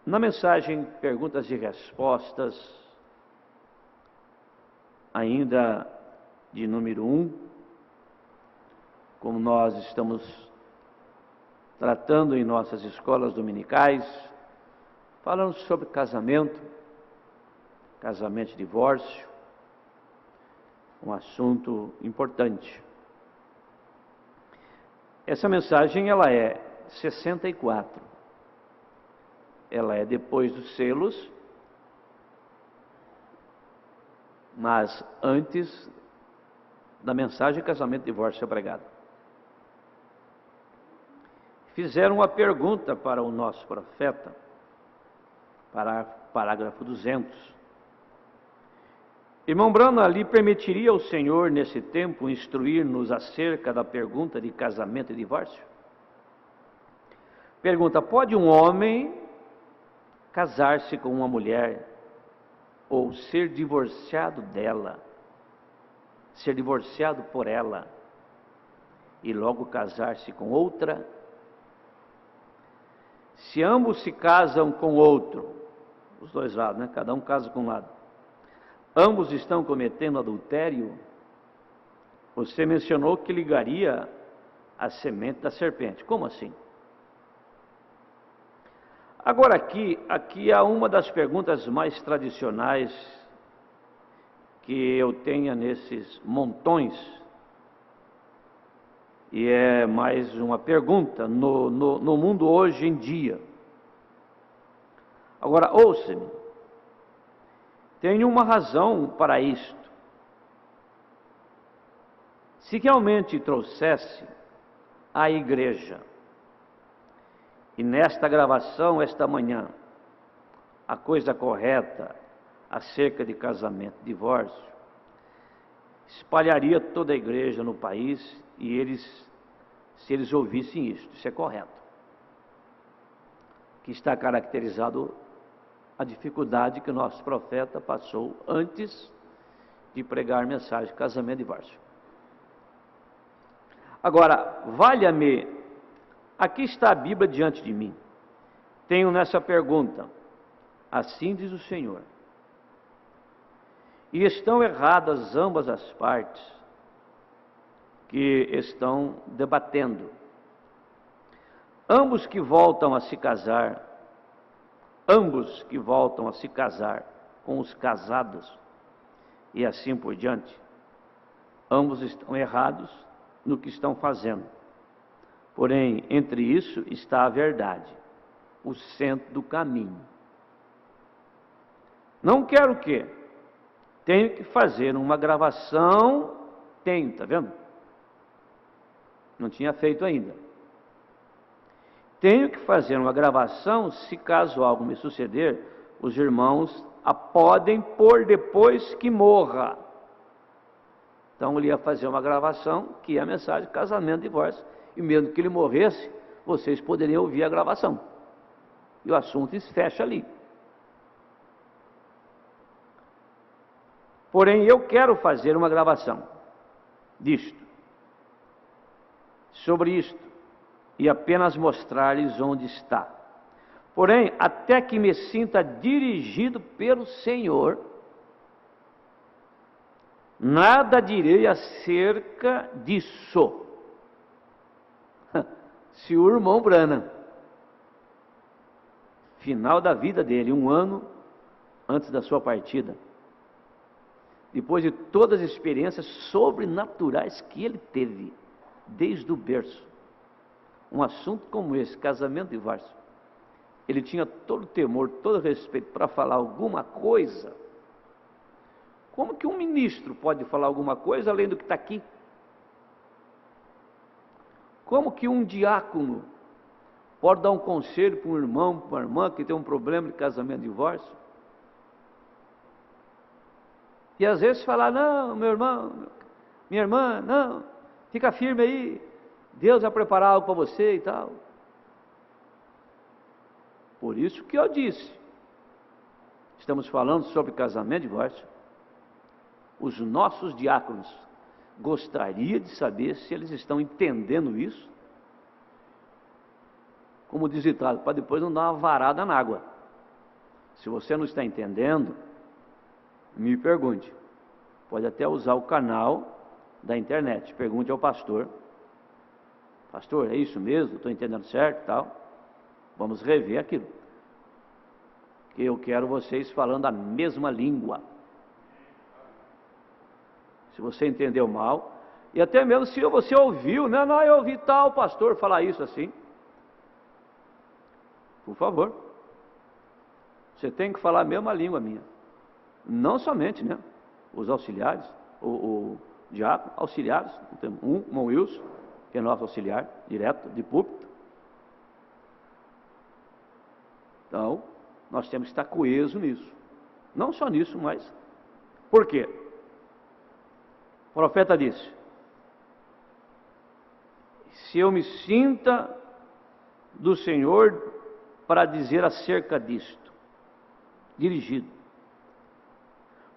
Na mensagem Perguntas e Respostas, ainda de número 1, como nós estamos tratando em nossas escolas dominicais, falando sobre casamento e divórcio, um assunto importante. Essa mensagem, ela é 64. Ela é depois dos selos, mas antes da mensagem Casamento, Divórcio e Obrigado. Fizeram uma pergunta para o nosso profeta, para parágrafo 200. Irmão Brano, ali permitiria o Senhor, nesse tempo, instruir-nos acerca da pergunta de casamento e divórcio? Pergunta: pode um homem casar-se com uma mulher ou ser divorciado dela, ser divorciado por ela e logo casar-se com outra? Se ambos se casam com outro, os dois lados, né? Cada um casa com um lado, ambos estão cometendo adultério? Você mencionou que ligaria a semente da serpente. Como assim? Agora aqui há uma das perguntas mais tradicionais que eu tenho nesses montões, e é mais uma pergunta no mundo hoje em dia. Agora, ouça-me, tenho uma razão para isto. Se realmente trouxesse à igreja, e nesta gravação, esta manhã, a coisa correta acerca de casamento e divórcio, espalharia toda a igreja no país, e se eles ouvissem isso é correto. Que está caracterizado a dificuldade que o nosso profeta passou antes de pregar a mensagem Casamento e Divórcio. Agora, valha-me, aqui está a Bíblia diante de mim. Tenho nessa pergunta: assim diz o Senhor. E estão erradas ambas as partes que estão debatendo. Ambos que voltam a se casar com os casados e assim por diante, ambos estão errados no que estão fazendo. Porém, entre isso está a verdade, o centro do caminho. Não quero o quê? Tenho que fazer uma gravação, tá vendo? Não tinha feito ainda. Tenho que fazer uma gravação, se caso algo me suceder, os irmãos a podem pôr depois que morra. Então ele ia fazer uma gravação, que é a mensagem Casamento e Divórcio, e mesmo que ele morresse, vocês poderiam ouvir a gravação. E o assunto se fecha ali. Porém, eu quero fazer uma gravação sobre isto, e apenas mostrar-lhes onde está. Porém, até que me sinta dirigido pelo Senhor, nada direi acerca disso. Se o irmão Brana, final da vida dele, 1 ano antes da sua partida, depois de todas as experiências sobrenaturais que ele teve, desde o berço, um assunto como esse, casamento e divórcio, ele tinha todo o temor, todo o respeito para falar alguma coisa. Como que um ministro pode falar alguma coisa além do que está aqui? Como que um diácono pode dar um conselho para um irmão, para uma irmã que tem um problema de casamento e divórcio? E às vezes falar: não, meu irmão, minha irmã, não, fica firme aí, Deus vai preparar algo para você e tal. Por isso que eu disse, estamos falando sobre casamento e divórcio. Os nossos diáconos gostaria de saber se eles estão entendendo isso, como diz o ditado, para depois não dar uma varada na água. Se você não está entendendo, me pergunte. Pode até usar o canal da internet. Pergunte ao pastor. Pastor, é isso mesmo? Estou entendendo certo? Tal. Vamos rever aquilo. Que eu quero vocês falando a mesma língua. Se você entendeu mal, e até mesmo se você ouviu, né? Não, eu ouvi tal pastor falar isso assim. Por favor. Você tem que falar a mesma língua minha. Não somente, né? Os auxiliares, o diácono, auxiliares, um irmão Wilson, que é nosso auxiliar, direto, de púlpito. Então, nós temos que estar coeso nisso. Não só nisso, mas... Por quê? O profeta disse: se eu me sinta do Senhor para dizer acerca disto, dirigido,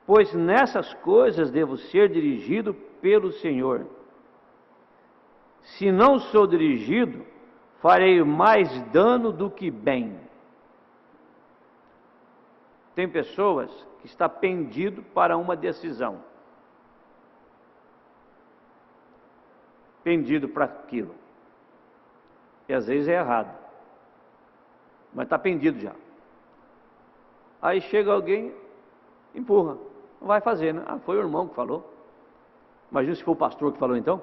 pois nessas coisas devo ser dirigido pelo Senhor. Se não sou dirigido, farei mais dano do que bem. Tem pessoas que estão pendido para uma decisão, pendido para aquilo, e às vezes é errado, mas está pendido já. Aí chega alguém, empurra, não vai fazer, né? Ah, foi o irmão que falou. Imagina se for o pastor que falou então.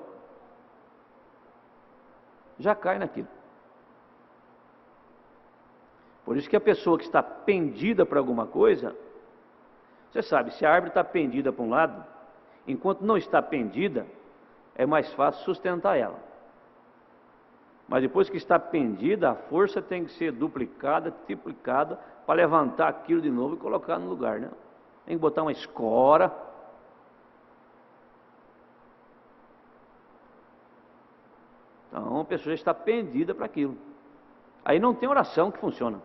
Já cai naquilo. Por isso que a pessoa que está pendida para alguma coisa, você sabe, se a árvore está pendida para um lado, enquanto não está pendida, é mais fácil sustentar ela. Mas depois que está pendida, a força tem que ser duplicada, triplicada, para levantar aquilo de novo e colocar no lugar, né? Tem que botar uma escora. Então a pessoa está pendida para aquilo. Aí não tem oração que funciona.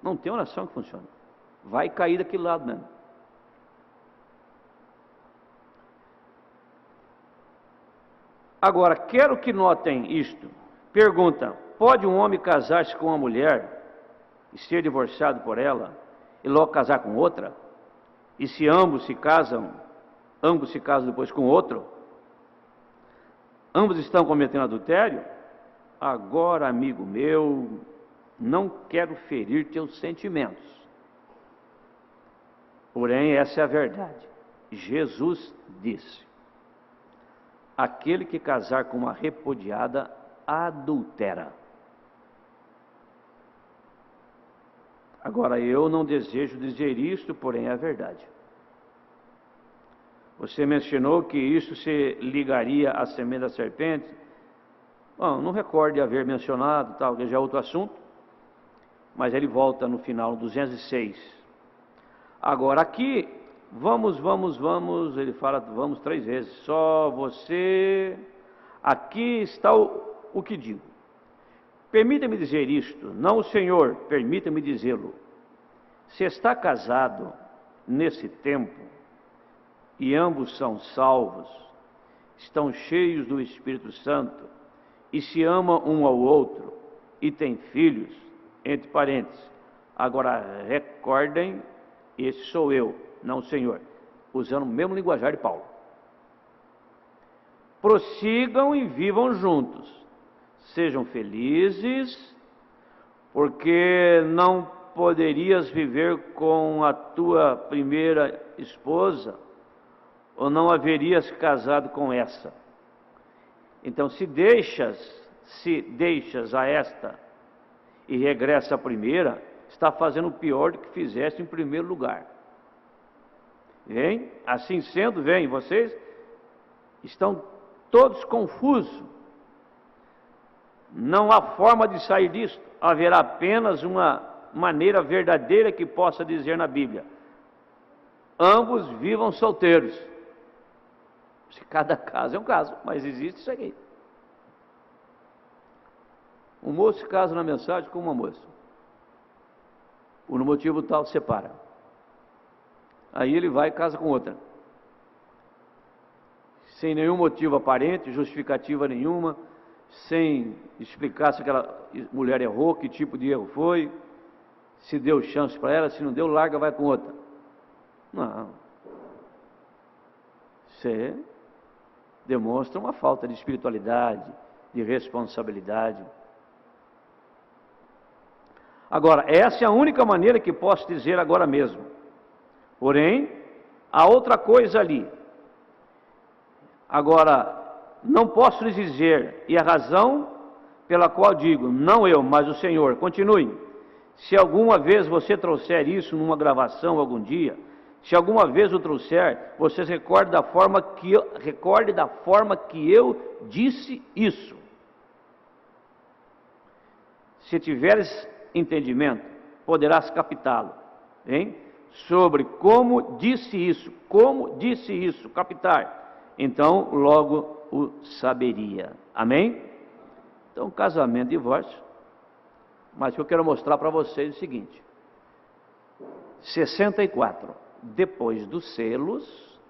Não tem oração que funciona. Vai cair daquele lado mesmo. Agora, quero que notem isto. Pergunta: pode um homem casar-se com uma mulher e ser divorciado por ela e logo casar com outra? E se ambos se casam depois com outro? Ambos estão cometendo adultério? Agora, amigo meu, não quero ferir teus sentimentos. Porém, essa é a verdade. Jesus disse: aquele que casar com uma repudiada adultera. Agora, eu não desejo dizer isto, porém é a verdade. Você mencionou que isso se ligaria à semente da serpente. Bom, não recordo de haver mencionado, tal, que já é outro assunto, mas ele volta no final, 206. Agora aqui, vamos, ele fala, vamos 3 vezes, só você, aqui está o que digo. Permita-me dizer isto, não o Senhor, permita-me dizê-lo. Se está casado nesse tempo, e ambos são salvos, estão cheios do Espírito Santo, e se amam um ao outro, e têm filhos, entre parênteses. Agora recordem, esse sou eu, não o Senhor, usando o mesmo linguajar de Paulo. Prossigam e vivam juntos, sejam felizes, porque não poderias viver com a tua primeira esposa, ou não haverias casado com essa. Então, se deixas a esta e regressa à primeira, está fazendo o pior do que fizeste em primeiro lugar. Vem? Assim sendo, vem, vocês estão todos confusos. Não há forma de sair disto. Haverá apenas uma maneira verdadeira que possa dizer na Bíblia: ambos vivam solteiros. Cada caso é um caso, mas existe isso aqui. Um moço se casa na mensagem com uma moça. Por um motivo tal, separa. Aí ele vai e casa com outra. Sem nenhum motivo aparente, justificativa nenhuma, sem explicar se aquela mulher errou, que tipo de erro foi, Se deu chance para ela, se não deu, larga, vai com outra. Não. Você demonstra uma falta de espiritualidade, de responsabilidade. Agora, essa é a única maneira que posso dizer agora mesmo. Porém, há outra coisa ali. Agora, não posso lhes dizer, e a razão pela qual digo, não eu, mas o Senhor. Continue. Se alguma vez você trouxer isso numa gravação algum dia, se alguma vez o trouxer, vocês recordem da forma que eu disse isso. Se tiveres entendimento, poderás captá-lo, hein? Sobre como disse isso, captar. Então, logo o saberia. Amém? Então, casamento, divórcio. Mas o que eu quero mostrar para vocês é o seguinte: 64, depois dos selos,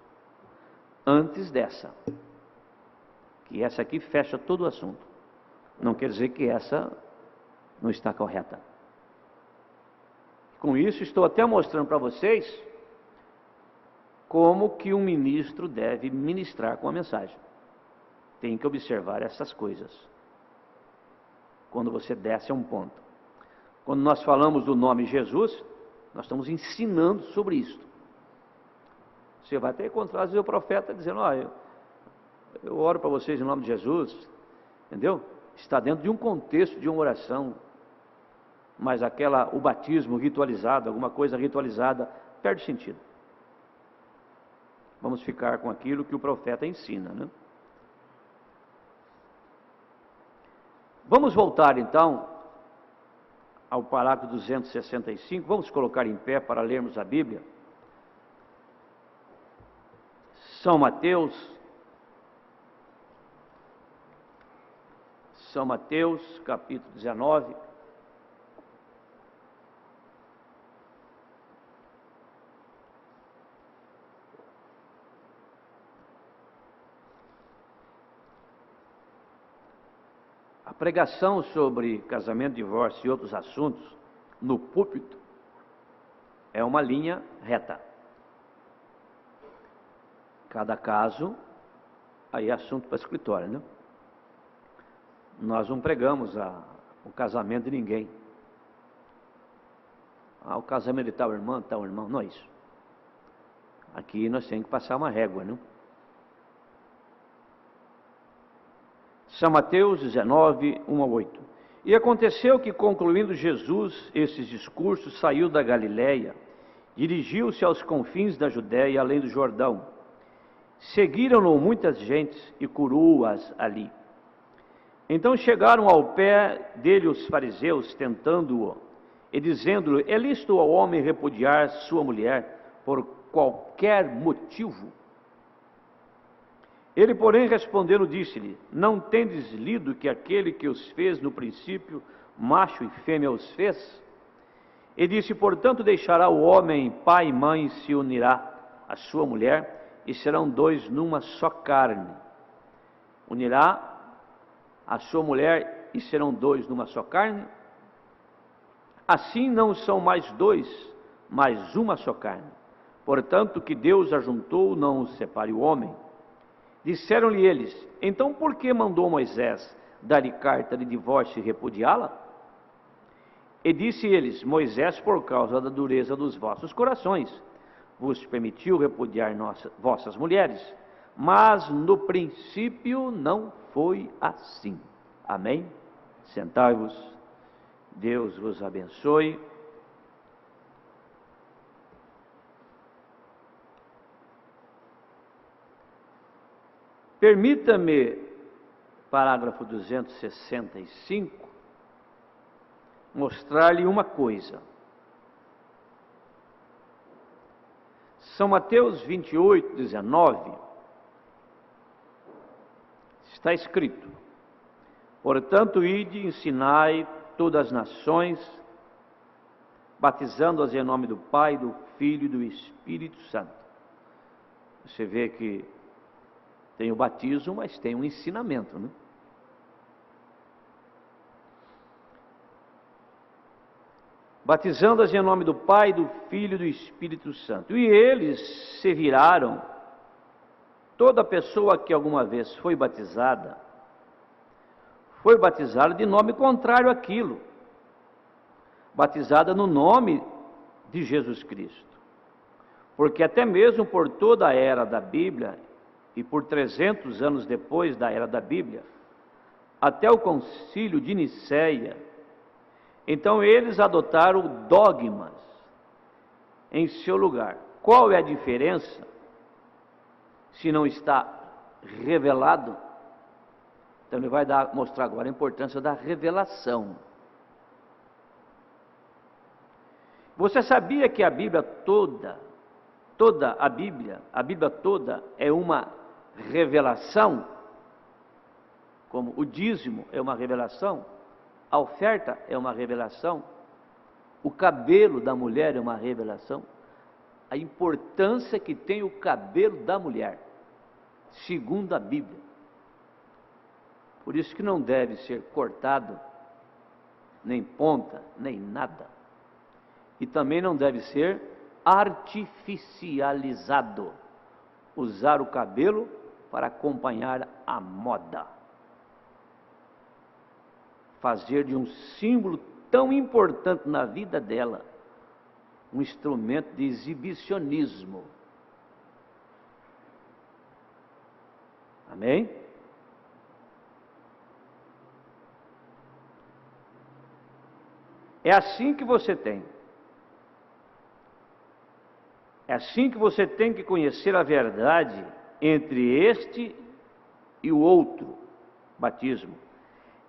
antes dessa. Que essa aqui fecha todo o assunto. Não quer dizer que essa não está correta. Com isso, estou até mostrando para vocês como que um ministro deve ministrar com a mensagem. Tem que observar essas coisas quando você desce a um ponto. Quando nós falamos do nome Jesus, nós estamos ensinando sobre isso. Você vai até encontrar às vezes o profeta dizendo: eu oro para vocês em nome de Jesus, entendeu? Está dentro de um contexto de uma oração, mas o batismo ritualizado, alguma coisa ritualizada, perde sentido. Vamos ficar com aquilo que o profeta ensina, né? Vamos voltar então ao parágrafo 265, vamos colocar em pé para lermos a Bíblia. São Mateus, capítulo 19. A pregação sobre casamento, divórcio e outros assuntos no púlpito é uma linha reta. Cada caso, aí é assunto para escritório, né? Nós não pregamos o casamento de ninguém. O casamento de tal irmão, não é isso. Aqui nós temos que passar uma régua, né? São Mateus 19, 1 a 8. E aconteceu que, concluindo Jesus esses discursos, saiu da Galiléia, dirigiu-se aos confins da Judéia, além do Jordão. Seguiram-no muitas gentes e curou-as ali. Então chegaram ao pé dele os fariseus, tentando-o, e dizendo-lhe: é lícito ao homem repudiar sua mulher por qualquer motivo? Ele, porém, respondendo, disse-lhe: não tendes lido que aquele que os fez no princípio, macho e fêmea os fez? E disse: portanto, deixará o homem pai e mãe, e se unirá à sua mulher, e serão dois numa só carne. Unirá a sua mulher, e serão dois numa só carne? Assim não são mais dois, mas uma só carne. Portanto, que Deus ajuntou, não os separe o homem. Disseram-lhe eles: então por que mandou Moisés dar-lhe carta de divórcio e repudiá-la? E disse eles: Moisés, por causa da dureza dos vossos corações, vos permitiu repudiar vossas mulheres, mas no princípio não foi assim. Amém? Sentai-vos, Deus vos abençoe. Permita-me, parágrafo 265, mostrar-lhe uma coisa. São Mateus 28, 19, está escrito: portanto, ide e ensinai todas as nações, batizando-as em nome do Pai, do Filho e do Espírito Santo. Você vê que tem o batismo, mas tem um ensinamento, né? batizando-as em nome do Pai, do Filho e do Espírito Santo. E eles se viraram, toda pessoa que alguma vez foi batizada de nome contrário àquilo, batizada no nome de Jesus Cristo. Porque até mesmo por toda a era da Bíblia, e por 300 anos depois da era da Bíblia, até o concílio de Nicéia, então eles adotaram dogmas em seu lugar. Qual é a diferença? Se não está revelado, então ele vai mostrar agora a importância da revelação. Você sabia que a Bíblia toda a Bíblia toda é uma revelação? Como o dízimo é uma revelação, a oferta é uma revelação, o cabelo da mulher é uma revelação, a importância que tem o cabelo da mulher, segundo a Bíblia. Por isso que não deve ser cortado, nem ponta, nem nada. E também não deve ser artificializado, usar o cabelo para acompanhar a moda, fazer de um símbolo tão importante na vida dela um instrumento de exibicionismo. Amém? É assim que você tem. É assim que você tem que conhecer a verdade entre este e o outro batismo.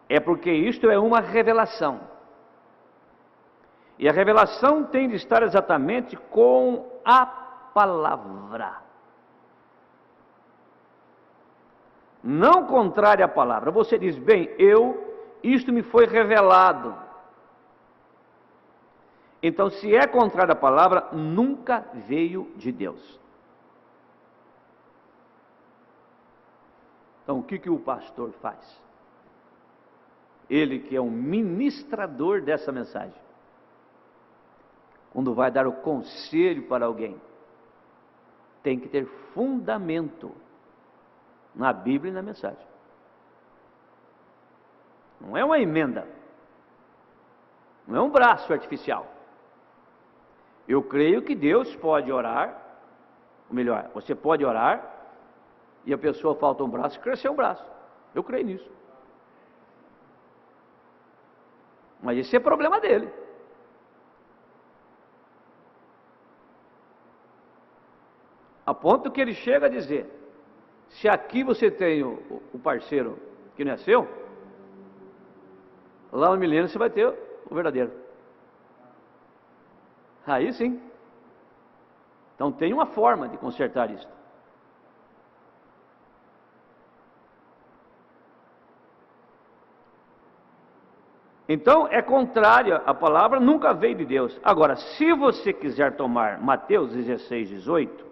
É porque isto é uma revelação. E a revelação tem de estar exatamente com a palavra. Não contrária à palavra. Você diz, bem, isto me foi revelado. Então, se é contrário à palavra, nunca veio de Deus. Então, o que o pastor faz? Ele que é um ministrador dessa mensagem, quando vai dar o conselho para alguém, tem que ter fundamento na Bíblia e na mensagem. Não é uma emenda, não é um braço artificial. Eu creio que Deus pode orar, ou melhor, você pode orar e a pessoa falta um braço e crescer um braço. Eu creio nisso. Mas esse é problema dele. A ponto que ele chega a dizer, se aqui você tem o parceiro que não é seu, lá no milênio você vai ter o verdadeiro. Aí sim. Então tem uma forma de consertar isso. Então é contrária à palavra, nunca veio de Deus. Agora, se você quiser tomar Mateus 16, 18,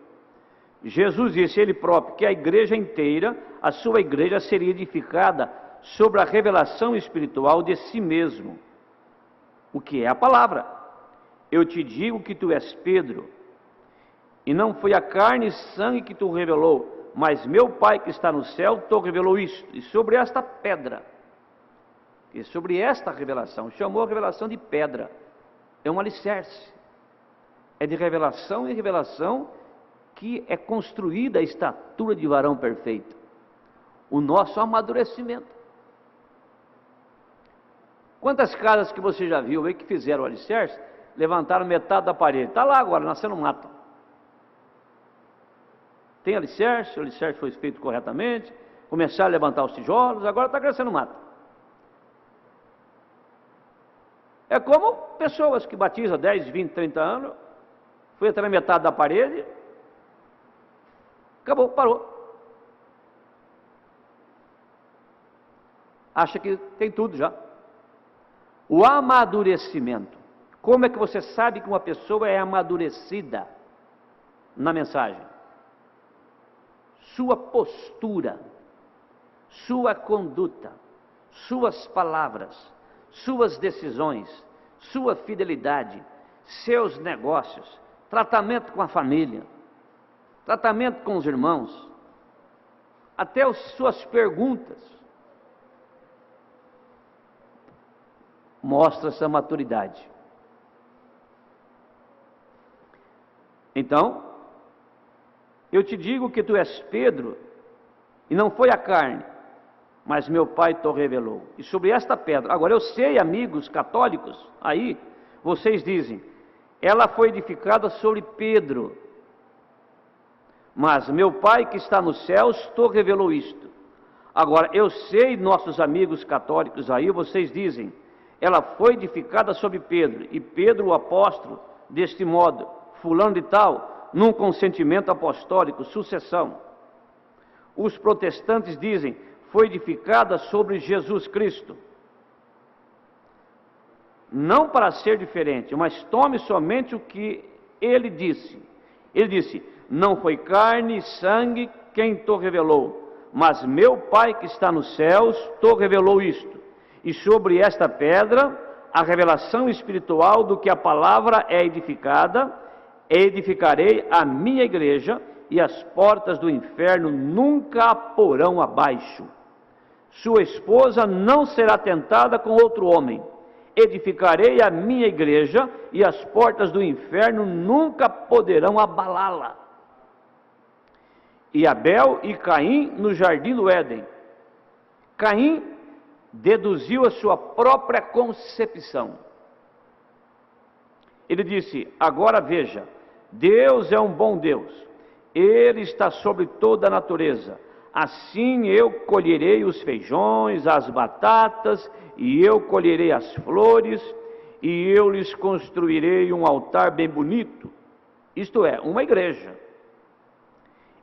Jesus disse ele próprio que a igreja inteira, a sua igreja seria edificada sobre a revelação espiritual de si mesmo, o que é a palavra. Eu te digo que tu és Pedro, e não foi a carne e sangue que tu revelou, mas meu Pai que está no céu te revelou isto. E sobre esta pedra, e sobre esta revelação, chamou a revelação de pedra, é um alicerce, é de revelação em revelação que é construída a estatura de varão perfeito, o nosso amadurecimento. Quantas casas que você já viu aí que fizeram o alicerce, levantaram metade da parede, está lá agora, nascendo mato. Tem alicerce, o alicerce foi feito corretamente, começaram a levantar os tijolos, agora está crescendo mato. É como pessoas que batizam 10, 20, 30 anos, foi até na metade da parede, acabou, parou. Acha que tem tudo já. O amadurecimento. Como é que você sabe que uma pessoa é amadurecida na mensagem? Sua postura, sua conduta, suas palavras, suas decisões, sua fidelidade, seus negócios, tratamento com a família, tratamento com os irmãos, até as suas perguntas, mostra essa maturidade. Então, eu te digo que tu és Pedro, e não foi a carne, mas meu Pai te revelou. E sobre esta pedra, agora eu sei, amigos católicos, aí, vocês dizem, ela foi edificada sobre Pedro, mas meu Pai que está nos céus te revelou isto. Agora, eu sei, nossos amigos católicos aí, vocês dizem, ela foi edificada sobre Pedro, e Pedro, o apóstolo, deste modo, fulano de tal, num consentimento apostólico, sucessão. Os protestantes dizem, foi edificada sobre Jesus Cristo. Não para ser diferente, mas tome somente o que ele disse. Ele disse, não foi carne e sangue quem te revelou, mas meu Pai que está nos céus te revelou isto. E sobre esta pedra, a revelação espiritual do que a palavra é edificada, edificarei a minha igreja, e as portas do inferno nunca a porão abaixo. Sua esposa não será tentada com outro homem. Edificarei a minha igreja, e as portas do inferno nunca poderão abalá-la. E Abel e Caim no jardim do Éden. Caim deduziu a sua própria concepção. Ele disse, agora veja, Deus é um bom Deus. Ele está sobre toda a natureza. Assim eu colherei os feijões, as batatas, e eu colherei as flores, e eu lhes construirei um altar bem bonito. Isto é, uma igreja.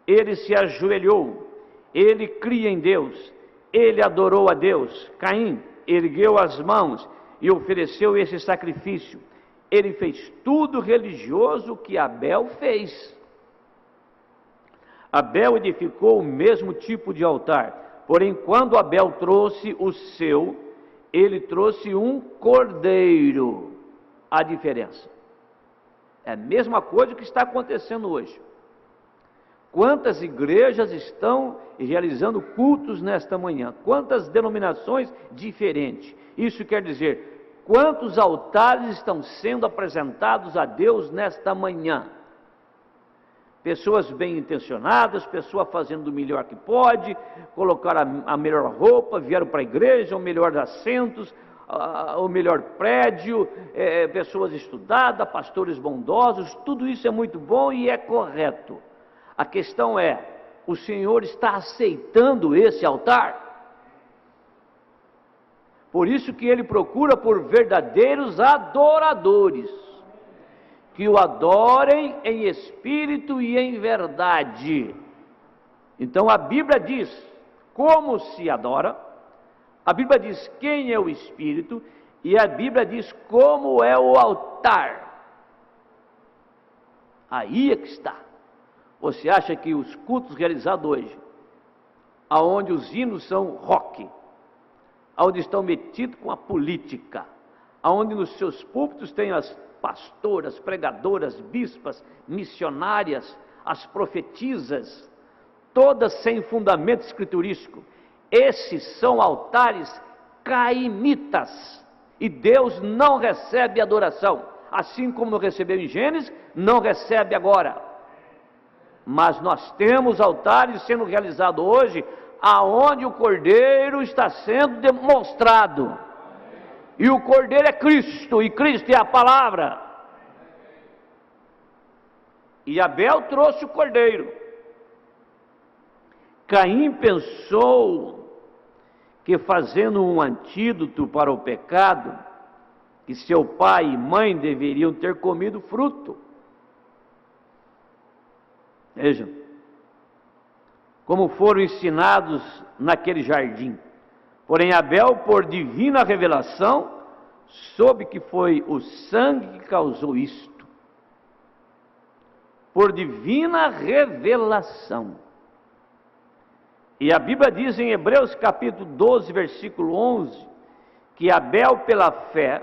Ele se ajoelhou, ele cria em Deus, ele adorou a Deus. Caim ergueu as mãos e ofereceu esse sacrifício. Ele fez tudo religioso que Abel fez. Abel edificou o mesmo tipo de altar, porém quando Abel trouxe o seu, ele trouxe um cordeiro. A diferença é a mesma coisa que está acontecendo hoje. Quantas igrejas estão realizando cultos nesta manhã? Quantas denominações diferentes? Isso quer dizer, quantos altares estão sendo apresentados a Deus nesta manhã? Pessoas bem intencionadas, pessoas fazendo o melhor que pode, colocaram a melhor roupa, vieram para a igreja, o melhor assentos, o melhor prédio, pessoas estudadas, pastores bondosos, tudo isso é muito bom e é correto. A questão é, o Senhor está aceitando esse altar? Por isso que Ele procura por verdadeiros adoradores, que o adorem em espírito e em verdade. Então a Bíblia diz como se adora, a Bíblia diz quem é o espírito, e a Bíblia diz como é o altar. Aí é que está. Você acha que os cultos realizados hoje, aonde os hinos são rock, aonde estão metidos com a política, aonde nos seus púlpitos tem as pastoras, pregadoras, bispas, missionárias, as profetisas, todas sem fundamento escriturístico, esses são altares cainitas, e Deus não recebe adoração, assim como não recebeu em Gênesis, não recebe agora. Mas nós temos altares sendo realizados hoje, aonde o Cordeiro está sendo demonstrado. E o Cordeiro é Cristo, e Cristo é a palavra. E Abel trouxe o Cordeiro. Caim pensou que fazendo um antídoto para o pecado, que seu pai e mãe deveriam ter comido fruto. Vejam, como foram ensinados naquele jardim. Porém Abel, por divina revelação, soube que foi o sangue que causou isto. Por divina revelação. E a Bíblia diz em Hebreus capítulo 12, versículo 11, que Abel pela fé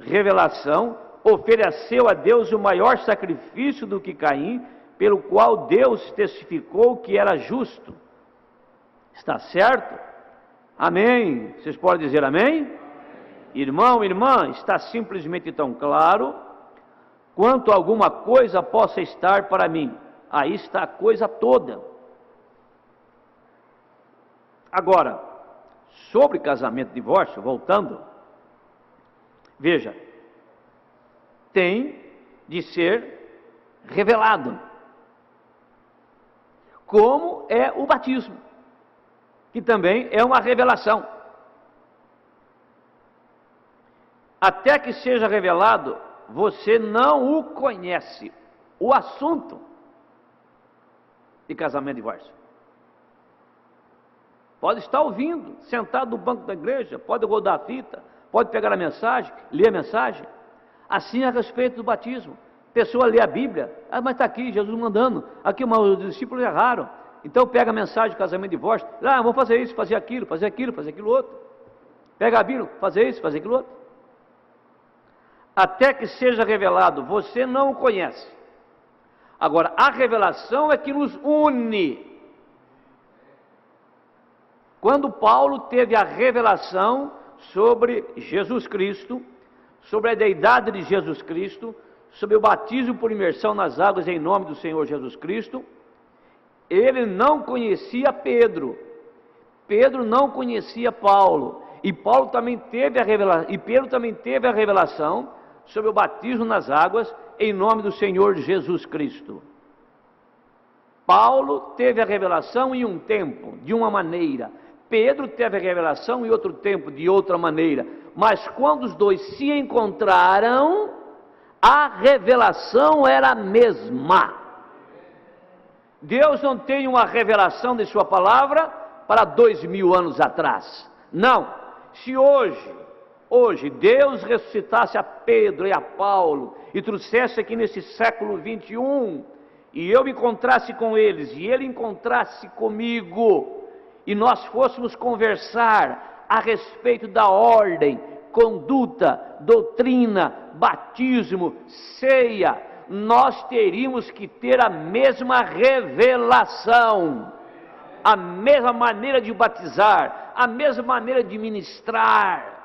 revelação, ofereceu a Deus o maior sacrifício do que Caim, pelo qual Deus testificou que era justo. Está certo? Amém. Vocês podem dizer amém? Irmão, irmã, está simplesmente tão claro quanto alguma coisa possa estar para mim. Aí está a coisa toda. Agora, sobre casamento e divórcio, voltando, veja, tem de ser revelado, como é o batismo, que também é uma revelação. Até que seja revelado, você não o conhece, o assunto de casamento e divórcio. Pode estar ouvindo, sentado no banco da igreja, pode rodar a fita, pode pegar a mensagem, ler a mensagem. Assim a respeito do batismo. A pessoa lê a Bíblia, mas está aqui, Jesus mandando, aqui os discípulos erraram. Então pega a mensagem de casamento e divórcio, vamos fazer isso, fazer aquilo, fazer aquilo, fazer aquilo outro. Pega a Bíblia, fazer isso, fazer aquilo outro. Até que seja revelado, você não o conhece. Agora, a revelação é que nos une. Quando Paulo teve a revelação sobre Jesus Cristo, sobre a deidade de Jesus Cristo, sobre o batismo por imersão nas águas em nome do Senhor Jesus Cristo, ele não conhecia Pedro, Pedro não conhecia Paulo, e Paulo também teve a revelação, e Pedro também teve a revelação sobre o batismo nas águas em nome do Senhor Jesus Cristo. Paulo teve a revelação em um tempo, de uma maneira. Pedro teve a revelação em outro tempo, de outra maneira. Mas quando os dois se encontraram, a revelação era a mesma. Deus não tem uma revelação de sua palavra para 2000 anos atrás. Não. Se hoje Deus ressuscitasse a Pedro e a Paulo e trouxesse aqui nesse século 21, e eu me encontrasse com eles, e ele encontrasse comigo, e nós fôssemos conversar a respeito da ordem, conduta, doutrina, batismo, ceia, nós teríamos que ter a mesma revelação, a mesma maneira de batizar, a mesma maneira de ministrar.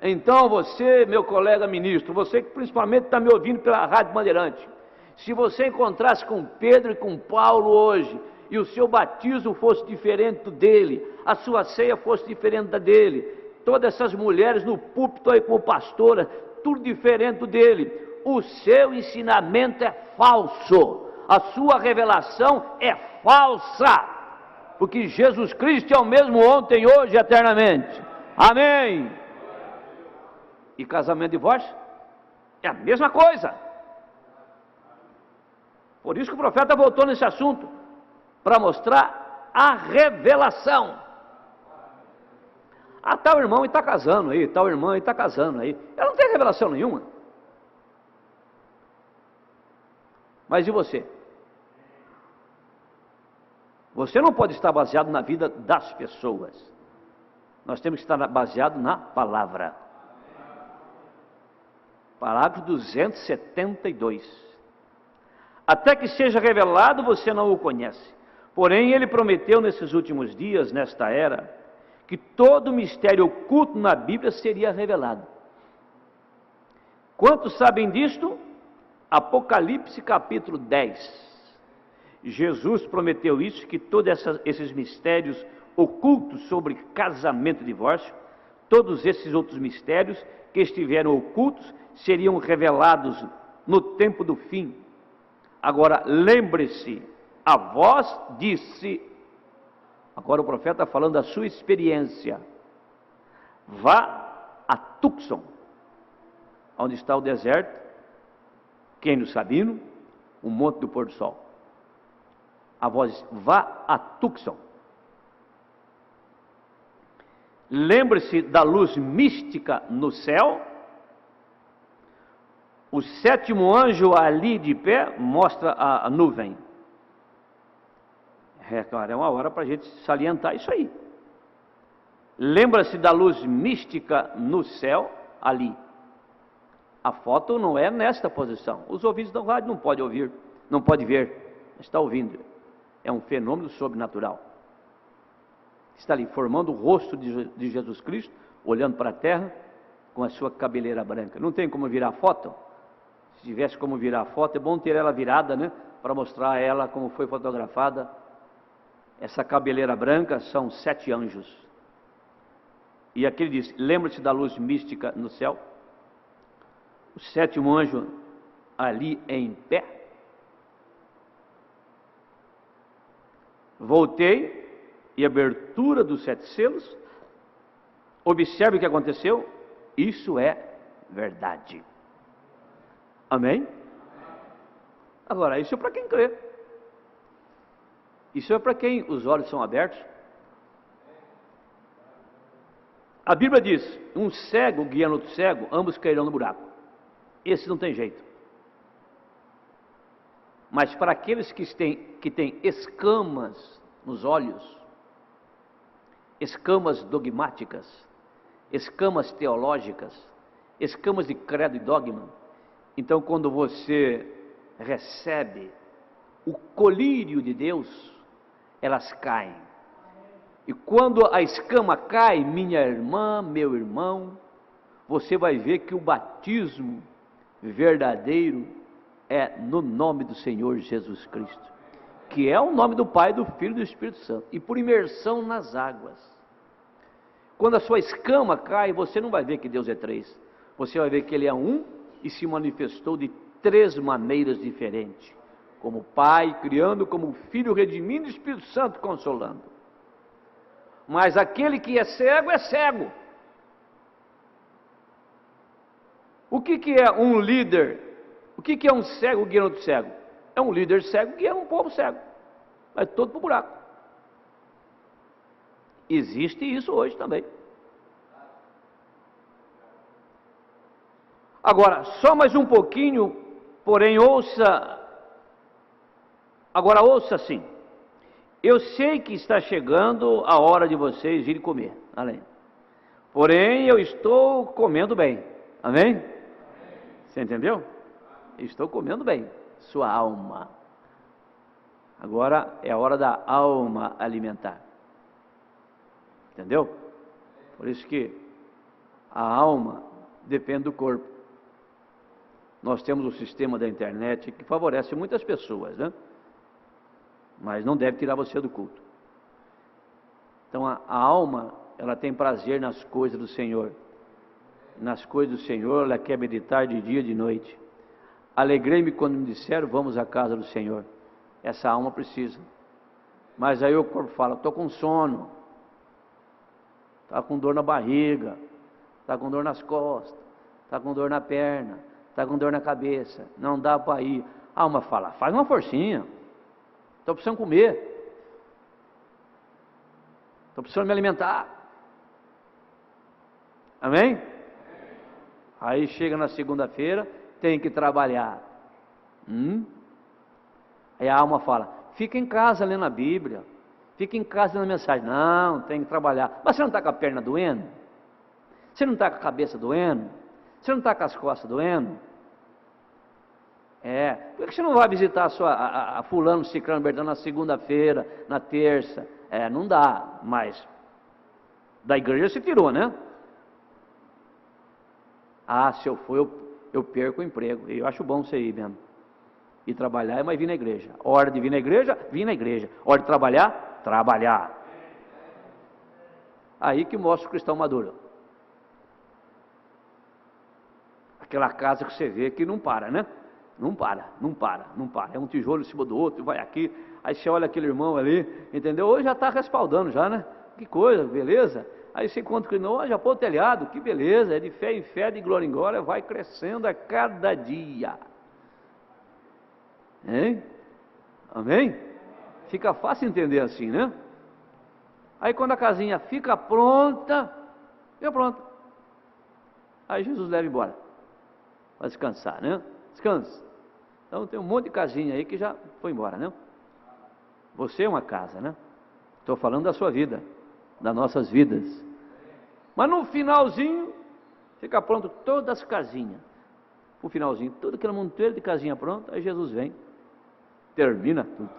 Então você, meu colega ministro, você que principalmente está me ouvindo pela Rádio Bandeirante, se você encontrasse com Pedro e com Paulo hoje, e o seu batismo fosse diferente do dele, a sua ceia fosse diferente da dele, todas essas mulheres no púlpito aí como pastora, tudo diferente do dele, o seu ensinamento é falso, a sua revelação é falsa, porque Jesus Cristo é o mesmo ontem, hoje e eternamente. Amém. E casamento e divórcio é a mesma coisa. Por isso que o profeta voltou nesse assunto, para mostrar a revelação. Tal irmão está casando aí, tal irmã está casando aí. Ela não tem revelação nenhuma. Mas e você? Você não pode estar baseado na vida das pessoas. Nós temos que estar baseado na palavra. Parágrafo 272. Até que seja revelado, você não o conhece. Porém, ele prometeu nesses últimos dias, nesta era, que todo mistério oculto na Bíblia seria revelado. Quantos sabem disto? Apocalipse capítulo 10. Jesus prometeu isso, que todos esses mistérios ocultos sobre casamento e divórcio, todos esses outros mistérios que estiveram ocultos, seriam revelados no tempo do fim. Agora, lembre-se, a voz disse, agora o profeta está falando da sua experiência, vá a Tucson, onde está o deserto, quem no Sabino, o monte do pôr do sol. A voz disse, vá a Tucson. Lembre-se da luz mística no céu. O sétimo anjo ali de pé mostra a nuvem. É uma hora para a gente salientar isso aí. Lembra-se da luz mística no céu, ali. A foto não é nesta posição. Os ouvidos do rádio não podem ouvir, não pode ver, está ouvindo. É um fenômeno sobrenatural. Está ali formando o rosto de Jesus Cristo, olhando para a terra, com a sua cabeleira branca. Não tem como virar a foto? Se tivesse como virar a foto, é bom ter ela virada, né? Para mostrar a ela como foi fotografada. Essa cabeleira branca são 7 anjos. E aqui ele diz: lembra-te da luz mística no céu? O 7º anjo ali em pé. Voltei, e abertura dos 7 selos. Observe o que aconteceu. Isso é verdade. Amém? Agora, isso é para quem crê. Isso é para quem os olhos são abertos. A Bíblia diz: um cego guiando outro cego, ambos cairão no buraco. Esse não tem jeito. Mas para aqueles que têm escamas nos olhos, escamas dogmáticas, escamas teológicas, escamas de credo e dogma, então quando você recebe o colírio de Deus, elas caem. E quando a escama cai, minha irmã, meu irmão, você vai ver que o batismo verdadeiro é no nome do Senhor Jesus Cristo, que é o nome do Pai, do Filho e do Espírito Santo, e por imersão nas águas. Quando a sua escama cai, você não vai ver que Deus é 3, você vai ver que Ele é um e se manifestou de 3 maneiras diferentes, como Pai criando, como Filho redimindo e Espírito Santo consolando. Mas aquele que é cego é cego. O que é um líder? O que é um cego guiando outro cego? É um líder cego guiando um povo cego. Vai todo para o buraco. Existe isso hoje também. Agora, só mais um pouquinho, porém ouça. Agora ouça assim. Eu sei que está chegando a hora de vocês irem comer, além. Porém, eu estou comendo bem. Amém? Você entendeu? Estou comendo bem. Sua alma. Agora é a hora da alma alimentar. Entendeu? Por isso que a alma depende do corpo. Nós temos o sistema da internet que favorece muitas pessoas, né? Mas não deve tirar você do culto. Então a alma, ela tem prazer nas coisas do Senhor. Nas coisas do Senhor, ela quer meditar de dia e de noite. Alegrei-me quando me disseram: vamos à casa do Senhor. Essa alma precisa. Mas aí o corpo fala: estou com sono, está com dor na barriga, está com dor nas costas, está com dor na perna, está com dor na cabeça, não dá para ir. A alma fala: faz uma forcinha, estou precisando comer, estou precisando me alimentar. Amém? Aí chega na segunda-feira, tem que trabalhar. Aí a alma fala: fica em casa lendo a Bíblia, fica em casa lendo a mensagem. Não, tem que trabalhar. Mas você não está com a perna doendo? Você não está com a cabeça doendo? Você não está com as costas doendo? Por que você não vai visitar a fulano, ciclano, bertano na segunda-feira, na terça? Não dá, mas da igreja se tirou, né? Se eu for, eu perco o emprego. Eu acho bom você ir mesmo. E trabalhar, mas vir na igreja. Hora de vir na igreja, vir na igreja. Hora de trabalhar, trabalhar. Aí que mostra o cristão maduro. Aquela casa que você vê que não para, né? Não para. É um tijolo em cima do outro, vai aqui. Aí você olha aquele irmão ali, entendeu? Hoje já está respaldando já, né? Que coisa, beleza? Aí você encontra que não, já pôr o telhado, que beleza, é de fé em fé, de glória em glória, vai crescendo a cada dia. Hein? Amém? Fica fácil entender assim, né? Aí quando a casinha fica pronta, aí Jesus leva embora, para descansar, né? Descansa. Então tem um monte de casinha aí que já foi embora, né? Você é uma casa, né? Estou falando da sua vida, das nossas vidas. Mas no finalzinho, fica pronto todas as casinhas. o finalzinho, tudo aquele monteiro de casinha pronta, aí Jesus vem, termina tudo.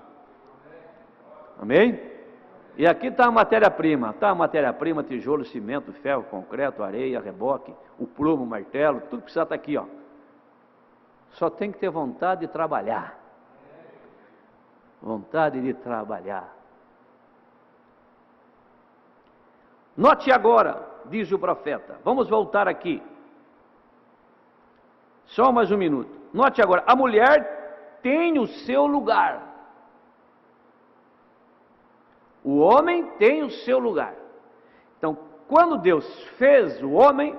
Amém? E aqui está a matéria-prima, tijolo, cimento, ferro, concreto, areia, reboque, o prumo, o martelo, tudo precisa estar aqui, ó. Só tem que ter vontade de trabalhar. Vontade de trabalhar. Note agora, diz o profeta, vamos voltar aqui. Só mais um minuto. Note agora, a mulher tem o seu lugar. O homem tem o seu lugar. Então, quando Deus fez o homem,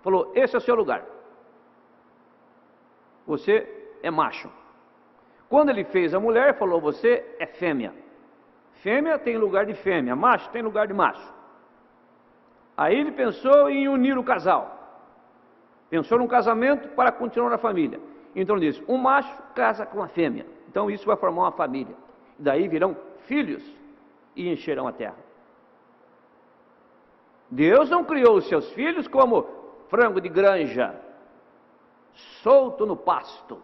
falou: esse é o seu lugar. Você é macho. Quando ele fez a mulher, falou: você é fêmea. Fêmea tem lugar de fêmea, macho tem lugar de macho. Aí ele pensou em unir o casal. Pensou num casamento para continuar a família. Então ele disse: um macho casa com a fêmea. Então isso vai formar uma família. E daí virão filhos e encherão a terra. Deus não criou os seus filhos como frango de granja, solto no pasto.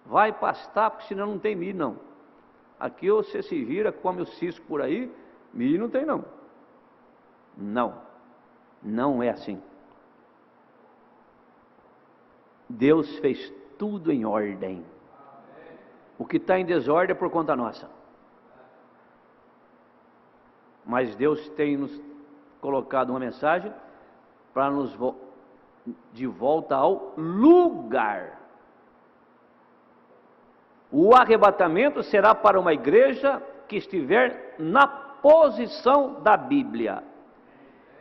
Vai pastar, porque senão não tem milho, não. Aqui você se vira, come o cisco por aí, milho não tem, não. Não, não é assim. Deus fez tudo em ordem. O que está em desordem é por conta nossa. Mas Deus tem nos colocado uma mensagem para nos de volta ao lugar. O arrebatamento será para uma igreja que estiver na posição da Bíblia.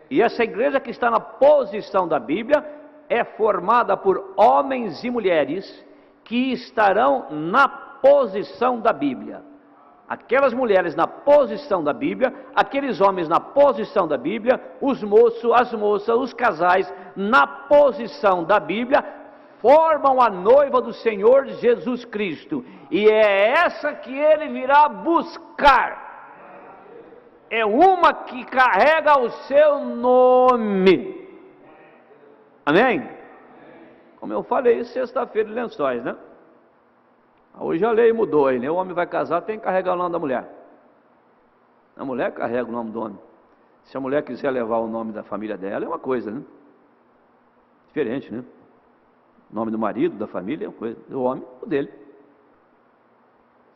E essa igreja que está na posição da Bíblia é formada por homens e mulheres que estarão na posição da Bíblia. Aquelas mulheres na posição da Bíblia, aqueles homens na posição da Bíblia, os moços, as moças, os casais na posição da Bíblia, formam a noiva do Senhor Jesus Cristo. E é essa que ele virá buscar. É uma que carrega o seu nome. Amém? Como eu falei, sexta-feira de Lençóis, né? Hoje a lei mudou aí, né? O homem vai casar, tem que carregar o nome da mulher. A mulher carrega o nome do homem. Se a mulher quiser levar o nome da família dela, é uma coisa, né? Diferente, né? O nome do marido, da família, é uma coisa. Do homem, o dele.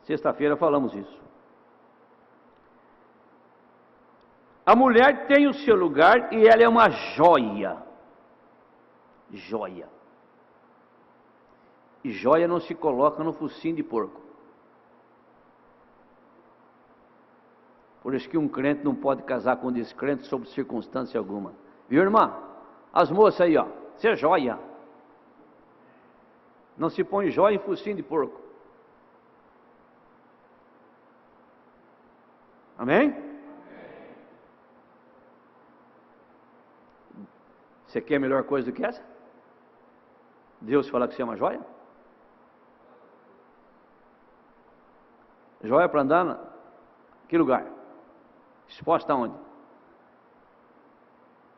Sexta-feira falamos isso. A mulher tem o seu lugar e ela é uma joia. Joia. E joia não se coloca no focinho de porco. Por isso que um crente não pode casar com um descrente sob circunstância alguma. Viu, irmã? As moças aí, ó, você é joia. Não se põe joia em focinho de porco. Amém? Você quer melhor coisa do que essa? Deus falar que você é uma joia? Joia para andar em que lugar? Exposta aonde?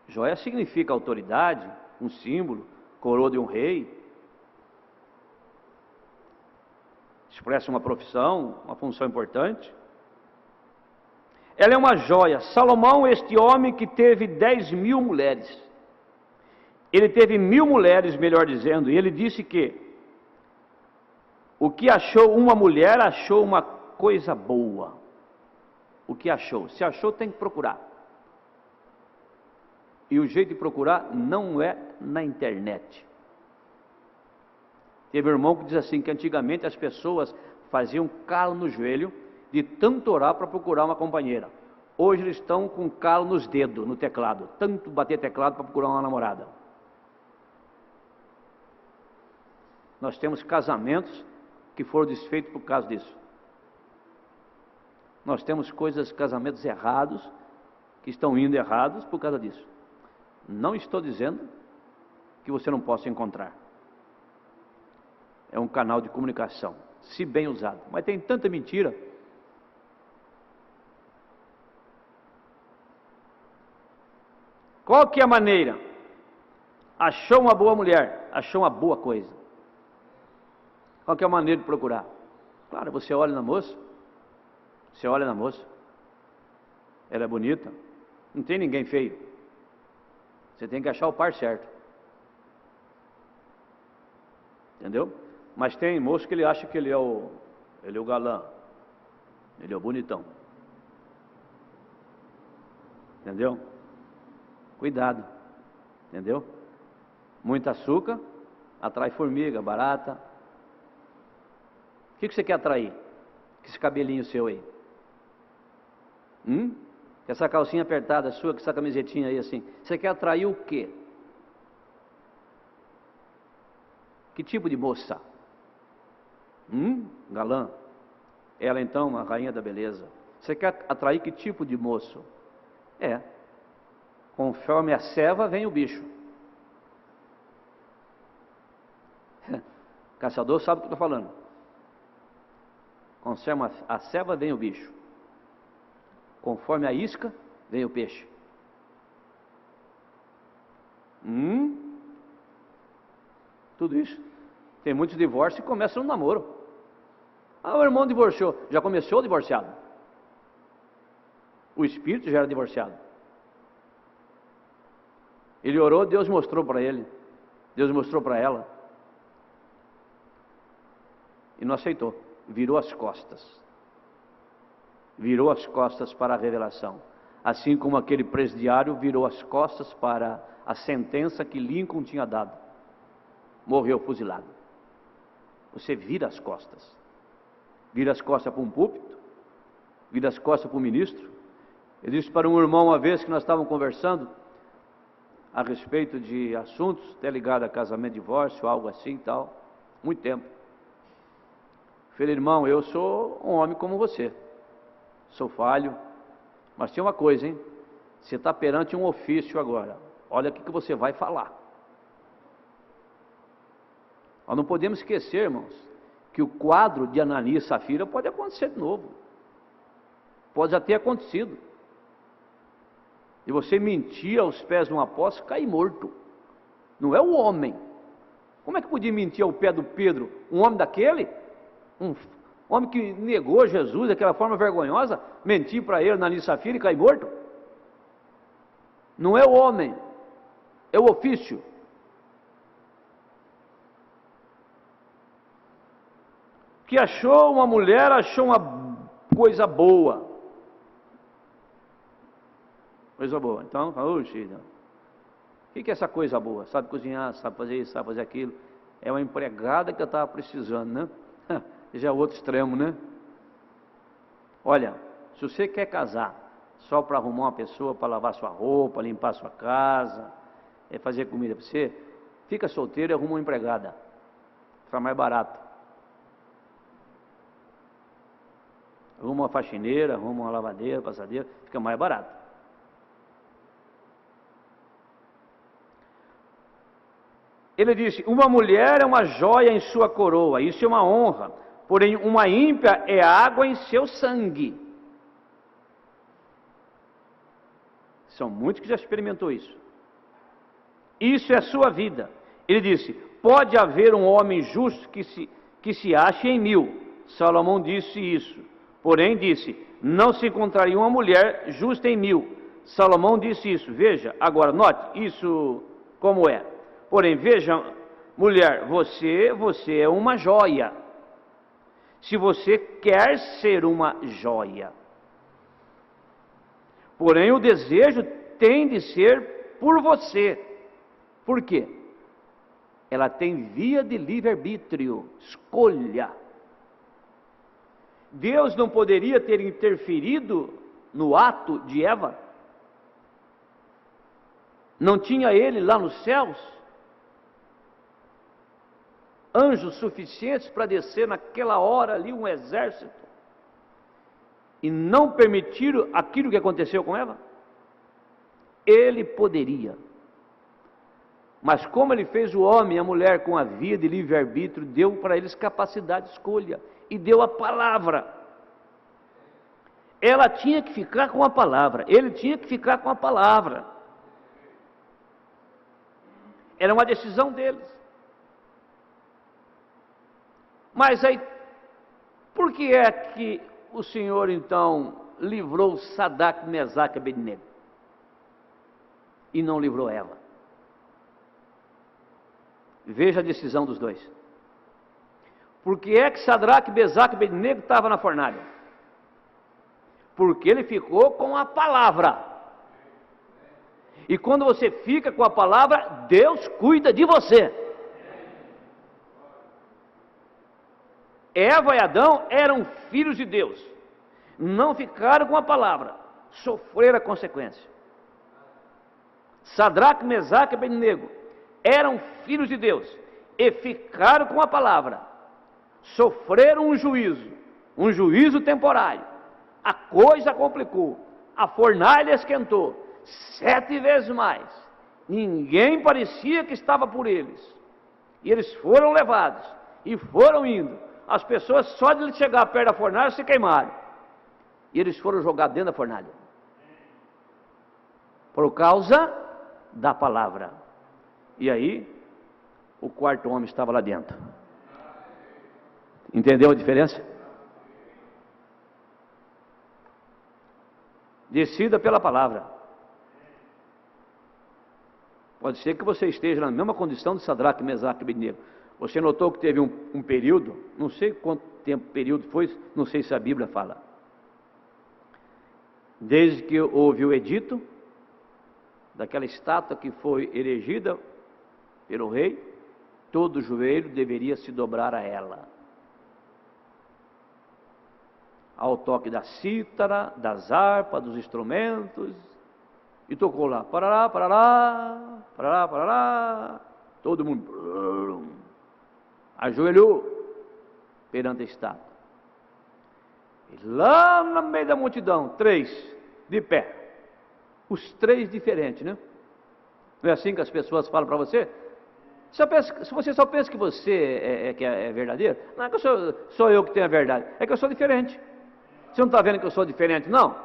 Joia significa autoridade, um símbolo, coroa de um rei. Expressa uma profissão, uma função importante. Ela é uma joia. Salomão, este homem que teve 10.000 mulheres. Ele teve 1.000 mulheres, melhor dizendo, e ele disse que o que achou uma mulher, achou uma coisa boa. O que achou? Se achou, tem que procurar. E o jeito de procurar não é na internet. Teve um irmão que diz assim, que antigamente as pessoas faziam calo no joelho de tanto orar para procurar uma companheira. Hoje eles estão com calo nos dedos, no teclado, tanto bater teclado para procurar uma namorada. Nós temos casamentos que foram desfeitos por causa disso. Nós temos casamentos errados, que estão indo errados por causa disso. Não estou dizendo que você não possa encontrar. É um canal de comunicação, se bem usado. Mas tem tanta mentira. Qual que é a maneira? Achou uma boa mulher, achou uma boa coisa. Qual que é a maneira de procurar? Claro, você olha na moça, ela é bonita, não tem ninguém feio. Você tem que achar o par certo. Entendeu? Mas tem moço que ele acha que ele é o galã, ele é o bonitão. Entendeu? Cuidado. Entendeu? Muito açúcar atrai formiga, barata. O que você quer atrair? Com esse cabelinho seu aí? Com essa calcinha apertada sua, com essa camisetinha aí assim. Você quer atrair o quê? Que tipo de moça? Galã. Ela então, a rainha da beleza. Você quer atrair que tipo de moço? Conforme a ceva vem o bicho. Caçador sabe o que eu estou falando. Conforme a ceva vem o bicho. Conforme a isca vem o peixe. Tudo isso. Tem muitos divórcios que começam no namoro. O irmão divorciou. Já começou divorciado. O espírito já era divorciado. Ele orou, Deus mostrou para ele. Deus mostrou para ela. E não aceitou. Virou as costas. Virou as costas para a revelação. Assim como aquele presidiário virou as costas para a sentença que Lincoln tinha dado. Morreu fuzilado. Você vira as costas. Vira as costas para um púlpito. Vira as costas para um ministro. Eu disse para um irmão uma vez que nós estávamos conversando a respeito de assuntos até ligados a casamento, divórcio, algo assim e tal. Muito tempo. Falei, irmão, eu sou um homem como você. Sou falho. Mas tem uma coisa, hein? Você está perante um ofício agora. Olha o que você vai falar. Nós não podemos esquecer, irmãos, que o quadro de Ananias e Safira pode acontecer de novo. Pode já ter acontecido. E você mentir aos pés de um apóstolo, cair morto. Não é o homem. Como é que podia mentir ao pé do Pedro? Um homem daquele? Um homem que negou Jesus daquela forma vergonhosa, mentir para ele, Ananias e Safira, e cair morto? Não é o homem, é o ofício. Que achou uma mulher, achou uma coisa boa. Coisa boa. Então, o que é essa coisa boa? Sabe cozinhar, sabe fazer isso, sabe fazer aquilo. É uma empregada que eu estava precisando, né? Já é outro extremo, né? Olha, se você quer casar só para arrumar uma pessoa para lavar sua roupa, limpar sua casa, fazer comida para você, fica solteiro e arruma uma empregada. Fica mais barato. Arruma uma faxineira, arruma uma lavadeira, passadeira, fica mais barato. Ele disse, uma mulher é uma joia em sua coroa, isso é uma honra, porém uma ímpia é água em seu sangue. São muitos que já experimentou isso. Isso é a sua vida. Ele disse, pode haver um homem justo que se ache em 1000. Salomão disse isso. Porém disse, não se encontraria uma mulher justa em 1000. Salomão disse isso. Veja, agora note isso como é. Porém, veja, mulher, você é uma joia. Se você quer ser uma joia. Porém, o desejo tem de ser por você. Por quê? Ela tem via de livre-arbítrio, escolha. Deus não poderia ter interferido no ato de Eva? Não tinha ele lá nos céus anjos suficientes para descer naquela hora ali um exército e não permitir aquilo que aconteceu com Eva? Ele poderia. Mas como ele fez o homem e a mulher com a via de livre-arbítrio, deu para eles capacidade de escolha e deu a palavra. Ela tinha que ficar com a palavra, ele tinha que ficar com a palavra. Era uma decisão deles. Mas aí, por que é que o Senhor então livrou Sadraque, Mesaque e Abednego e não livrou Eva? Veja a decisão dos dois. Por que é que Sadraque, Mesaque e Abednego estavam na fornalha? Porque ele ficou com a palavra. E quando você fica com a palavra, Deus cuida de você. Eva e Adão eram filhos de Deus, não ficaram com a palavra, sofreram a consequência. Sadraque, Mesaque e Abednego eram filhos de Deus e ficaram com a palavra, sofreram um juízo temporário. A coisa complicou, a fornalha esquentou 7 vezes mais, ninguém parecia que estava por eles, e eles foram levados e foram indo. As pessoas só de chegar perto da fornalha se queimaram, e eles foram jogados dentro da fornalha, por causa da palavra. E aí, o quarto homem estava lá dentro. Entendeu a diferença? Decida pela palavra. Pode ser que você esteja na mesma condição de Sadraque, Mesaque e Abednego. Você notou que teve um período, não sei quanto tempo período foi, não sei se a Bíblia fala. Desde que houve o edito daquela estátua que foi erigida pelo rei, todo joelho deveria se dobrar a ela, ao toque da cítara, das harpas, dos instrumentos, e tocou lá, parará, parará, parará, parará, todo mundo ajoelhou perante a estátua. E lá no meio da multidão, 3 de pé, os 3 diferentes, né? Não é assim que as pessoas falam para você? Se você só pensa que você é verdadeiro, não é que sou eu que tenho a verdade, é que eu sou diferente. Você não está vendo que eu sou diferente, não?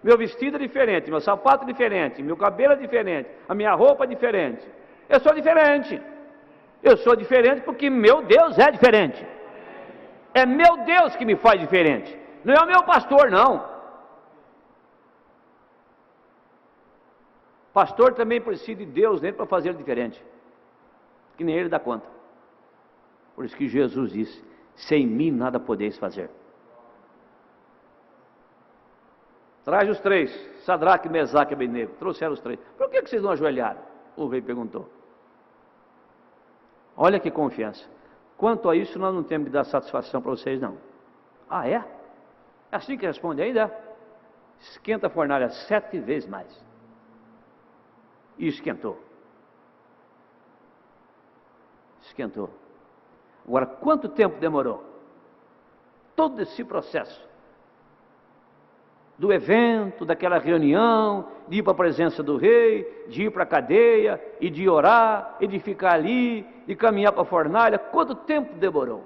Meu vestido é diferente, meu sapato é diferente, meu cabelo é diferente, a minha roupa é diferente. Eu sou diferente. Eu sou diferente porque meu Deus é diferente. É meu Deus que me faz diferente. Não é o meu pastor, não. Pastor também precisa de Deus dentro para fazer diferente, que nem ele dá conta. Por isso que Jesus disse: sem mim nada podeis fazer. Traz os 3, Sadraque, Mesaque e Abednego. Trouxeram os 3. Por que vocês não ajoelharam? O rei perguntou. Olha que confiança. Quanto a isso, nós não temos que dar satisfação para vocês, não. Ah, é? É assim que responde ainda? Esquenta a fornalha 7 vezes mais. E esquentou. Esquentou. Agora, quanto tempo demorou? Todo esse processo do evento, daquela reunião, de ir para a presença do rei, de ir para a cadeia, e de orar, e de ficar ali, de caminhar para a fornalha, quanto tempo demorou?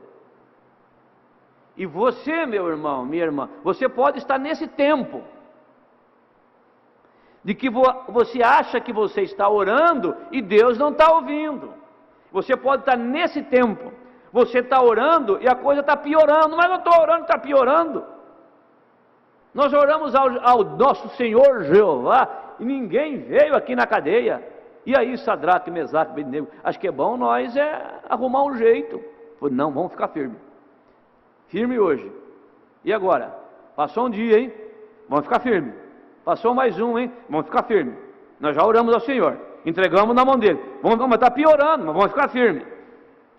E você, meu irmão, minha irmã, você pode estar nesse tempo, de que você acha que você está orando, e Deus não está ouvindo. Você pode estar nesse tempo, você está orando, e a coisa está piorando, mas não estou orando, está piorando. Nós oramos ao nosso Senhor Jeová, e ninguém veio aqui na cadeia. E aí, Sadraque, Mesaque e Abednego, acho que é bom nós arrumar um jeito. Não, vamos ficar firme. Firme hoje. E agora? Passou um dia, hein? Vamos ficar firme. Passou mais um, hein? Vamos ficar firme. Nós já oramos ao Senhor, entregamos na mão dele. Mas está piorando, mas vamos ficar firme.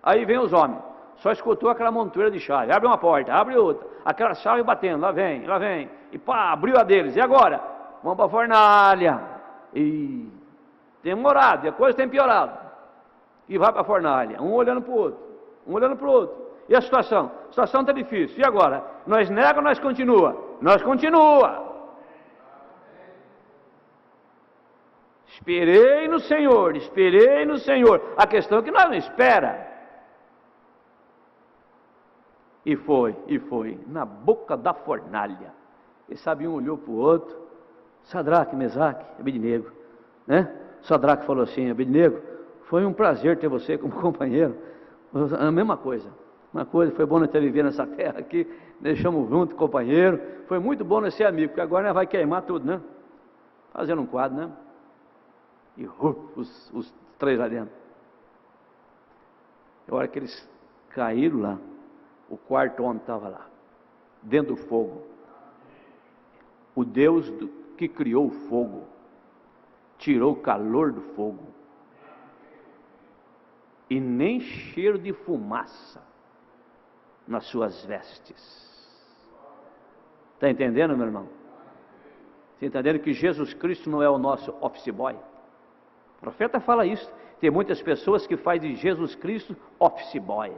Aí vem os homens. Só escutou aquela montoeira de chave. Abre uma porta, abre outra. Aquela chave batendo, lá vem, lá vem. E pá, abriu a deles. E agora? Vamos para a fornalha. E tem orado, e a coisa tem piorado. E vai para a fornalha. Um olhando para o outro. Um olhando para o outro. E a situação? A situação está difícil. E agora? Nós nega ou nós continua? Nós continua. Esperei no Senhor, esperei no Senhor. A questão é que nós não espera. E foi, na boca da fornalha. E sabe, um olhou para o outro, Sadraque, Mesaque, Abednego, né? Sadraque falou assim: Abednego, Foi um prazer ter você como companheiro. A mesma coisa. Uma coisa, foi bom nós ter vivido nessa terra aqui, deixamos junto, companheiro. Foi muito bom nós ser amigo, porque agora nós vai queimar tudo, né? Fazendo um quadro, né? E os três lá dentro. A hora que eles caíram lá, o quarto homem estava lá, dentro do fogo. O Deus que criou o fogo, tirou o calor do fogo. E nem cheiro de fumaça nas suas vestes. Está entendendo, meu irmão? Está entendendo que Jesus Cristo não é o nosso office boy? O profeta fala isso. Tem muitas pessoas que fazem de Jesus Cristo office boy.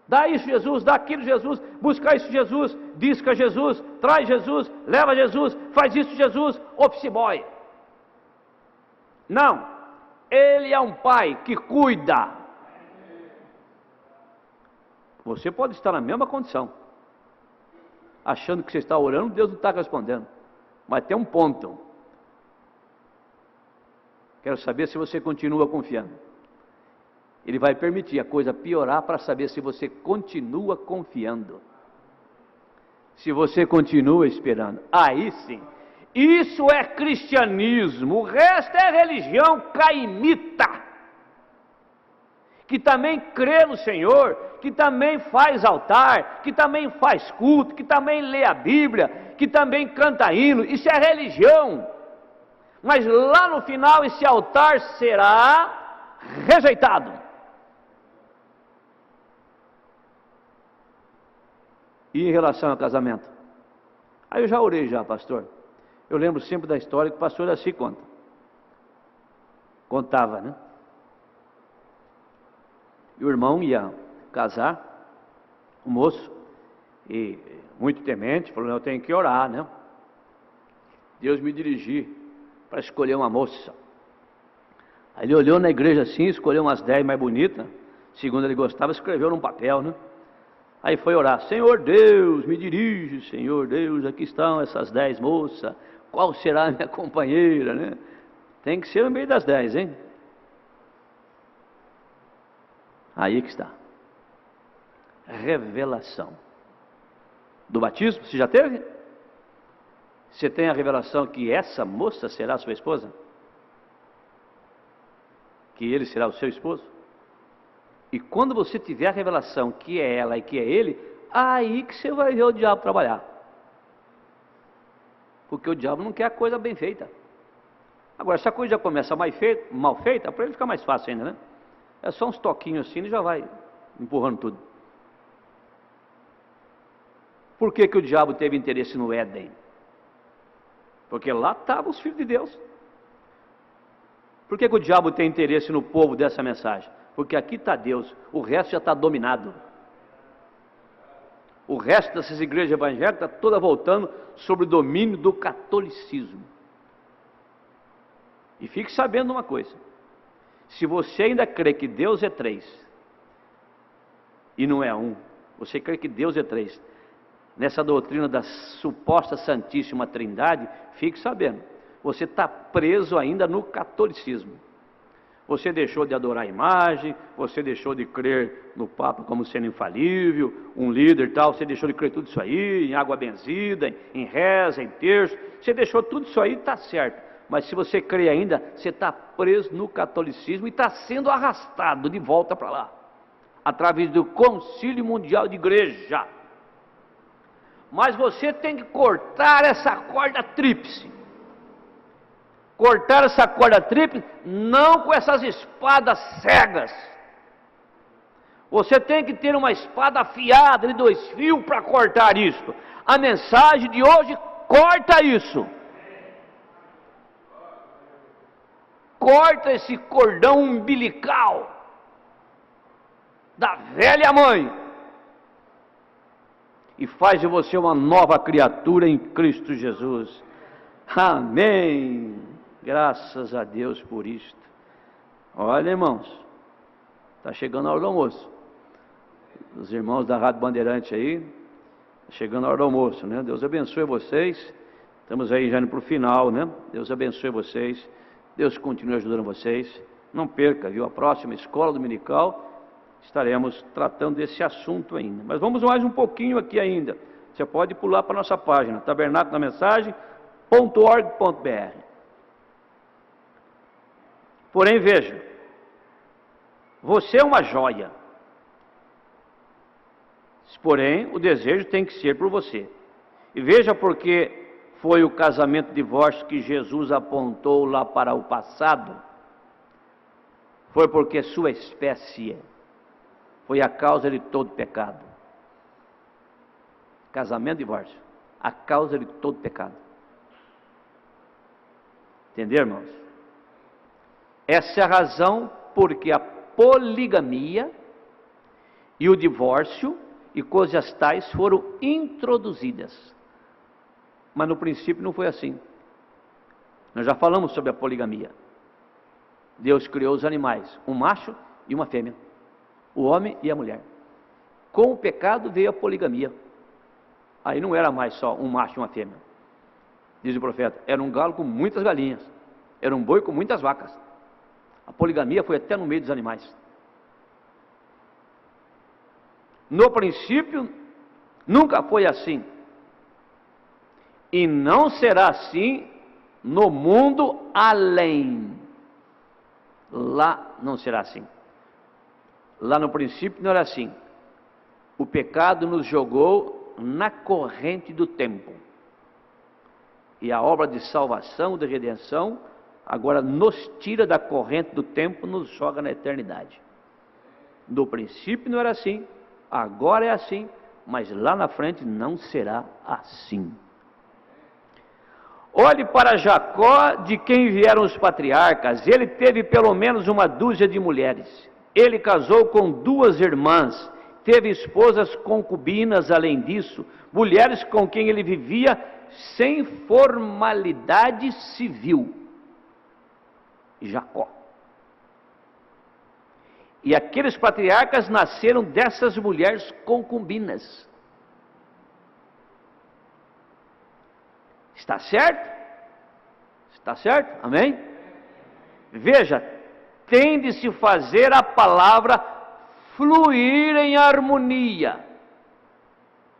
Dá isso, Jesus, dá aquilo, Jesus, busca isso, Jesus, disca Jesus, traz Jesus, leva Jesus, faz isso, Jesus, office boy. Não, Ele é um pai que cuida. Você pode estar na mesma condição, achando que você está orando, Deus não está respondendo, mas tem um ponto. Quero saber se você continua confiando. Ele vai permitir a coisa piorar para saber se você continua confiando. Se você continua esperando. Aí sim. Isso é cristianismo. O resto é religião caimita. Que também crê no Senhor, que também faz altar, que também faz culto, que também lê a Bíblia, que também canta hino. Isso é religião. Mas lá no final esse altar será rejeitado. E em relação ao casamento? Aí eu já orei já, pastor. Eu lembro sempre da história que o pastor assim contava, né? E o irmão ia casar, o moço, e muito temente, falou, eu tenho que orar, né? Deus me dirigir para escolher uma moça. Aí ele olhou na igreja assim, escolheu umas 10 mais bonitas, segundo ele gostava, escreveu num papel, né? Aí foi orar, Senhor Deus, me dirige, Senhor Deus, aqui estão essas 10 moças, qual será a minha companheira, né? Tem que ser no meio das 10, hein? Aí que está. Revelação. Do batismo, você já teve? Você tem a revelação que essa moça será sua esposa? Que ele será o seu esposo? E quando você tiver a revelação que é ela e que é ele, aí que você vai ver o diabo trabalhar. Porque o diabo não quer a coisa bem feita. Agora, se a coisa já começa mal feita, para ele fica mais fácil ainda, né? É só uns toquinhos assim e já vai empurrando tudo. Por que o diabo teve interesse no Éden? Porque lá estavam os filhos de Deus. Por que o diabo tem interesse no povo dessa mensagem? Porque aqui está Deus, o resto já está dominado. O resto dessas igrejas evangélicas está toda voltando sobre o domínio do catolicismo. E fique sabendo uma coisa, se você ainda crê que Deus é 3, e não é um, você crê que Deus é 3, nessa doutrina da suposta Santíssima Trindade, fique sabendo, você está preso ainda no catolicismo. Você deixou de adorar a imagem, você deixou de crer no Papa como sendo infalível, um líder e tal, você deixou de crer tudo isso aí, em água benzida, em reza, em terço, você deixou tudo isso aí, está certo. Mas se você crê ainda, você está preso no catolicismo e está sendo arrastado de volta para lá, através do Concílio Mundial de Igreja. Mas você tem que cortar essa corda tríplice. Cortar essa corda tríplice, não com essas espadas cegas. Você tem que ter uma espada afiada de 2 fios para cortar isso. A mensagem de hoje corta isso. Corta esse cordão umbilical da velha mãe e faz de você uma nova criatura em Cristo Jesus. Amém. Graças a Deus por isto. Olha, irmãos, está chegando a hora do almoço. Os irmãos da Rádio Bandeirante aí, tá chegando a hora do almoço, né? Deus abençoe vocês. Estamos aí já indo para o final, né? Deus abençoe vocês. Deus continue ajudando vocês. Não perca, viu? A próxima escola dominical estaremos tratando desse assunto ainda. Mas vamos mais um pouquinho aqui ainda. Você pode pular para a nossa página, tabernaculomensagem.org.br. Porém, veja, você é uma joia. Porém, o desejo tem que ser por você. E veja porque foi o casamento divórcio que Jesus apontou lá para o passado. Foi porque sua espécie foi a causa de todo pecado. Casamento divórcio, a causa de todo pecado. Entenderam, irmãos? Essa é a razão porque a poligamia e o divórcio e coisas tais foram introduzidas. Mas no princípio não foi assim. Nós já falamos sobre a poligamia. Deus criou os animais, um macho e uma fêmea, o homem e a mulher. Com o pecado veio a poligamia. Aí não era mais só um macho e uma fêmea. Diz o profeta, era um galo com muitas galinhas, era um boi com muitas vacas. A poligamia foi até no meio dos animais. No princípio, nunca foi assim. E não será assim no mundo além. Lá não será assim. Lá no princípio não era assim. O pecado nos jogou na corrente do tempo. E a obra de salvação, de redenção, agora nos tira da corrente do tempo, nos joga na eternidade. No princípio não era assim, agora é assim, mas lá na frente não será assim. Olhe para Jacó, de quem vieram os patriarcas. Ele teve pelo menos uma dúzia de mulheres. Ele casou com 2 irmãs, teve esposas concubinas além disso, mulheres com quem ele vivia sem formalidade civil. Jacó. E aqueles patriarcas nasceram dessas mulheres concubinas. Está certo? Está certo? Amém? Veja, tem de se fazer a palavra fluir em harmonia.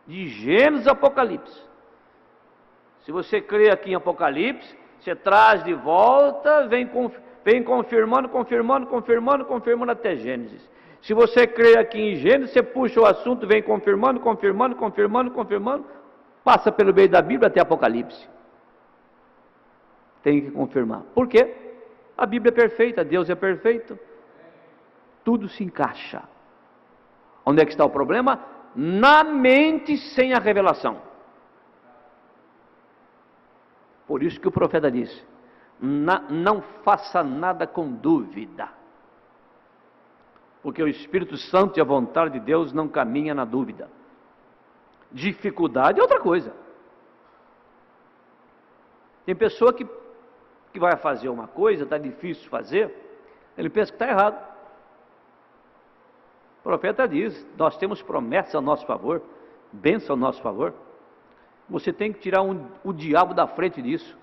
De Gênesis a Apocalipse. Se você crê aqui em Apocalipse, você traz de volta, vem confirmando até Gênesis. Se você crê aqui em Gênesis, você puxa o assunto, vem confirmando, passa pelo meio da Bíblia até Apocalipse. Tem que confirmar. Por quê? A Bíblia é perfeita, Deus é perfeito. Tudo se encaixa. Onde é que está o problema? Na mente sem a revelação. Por isso que o profeta disse, não faça nada com dúvida. Porque o Espírito Santo e a vontade de Deus não caminha na dúvida. Dificuldade é outra coisa. Tem pessoa que vai fazer uma coisa, está difícil fazer, ele pensa que está errado. O profeta diz, nós temos promessas a nosso favor, bênção a nosso favor. Você tem que tirar o diabo da frente disso.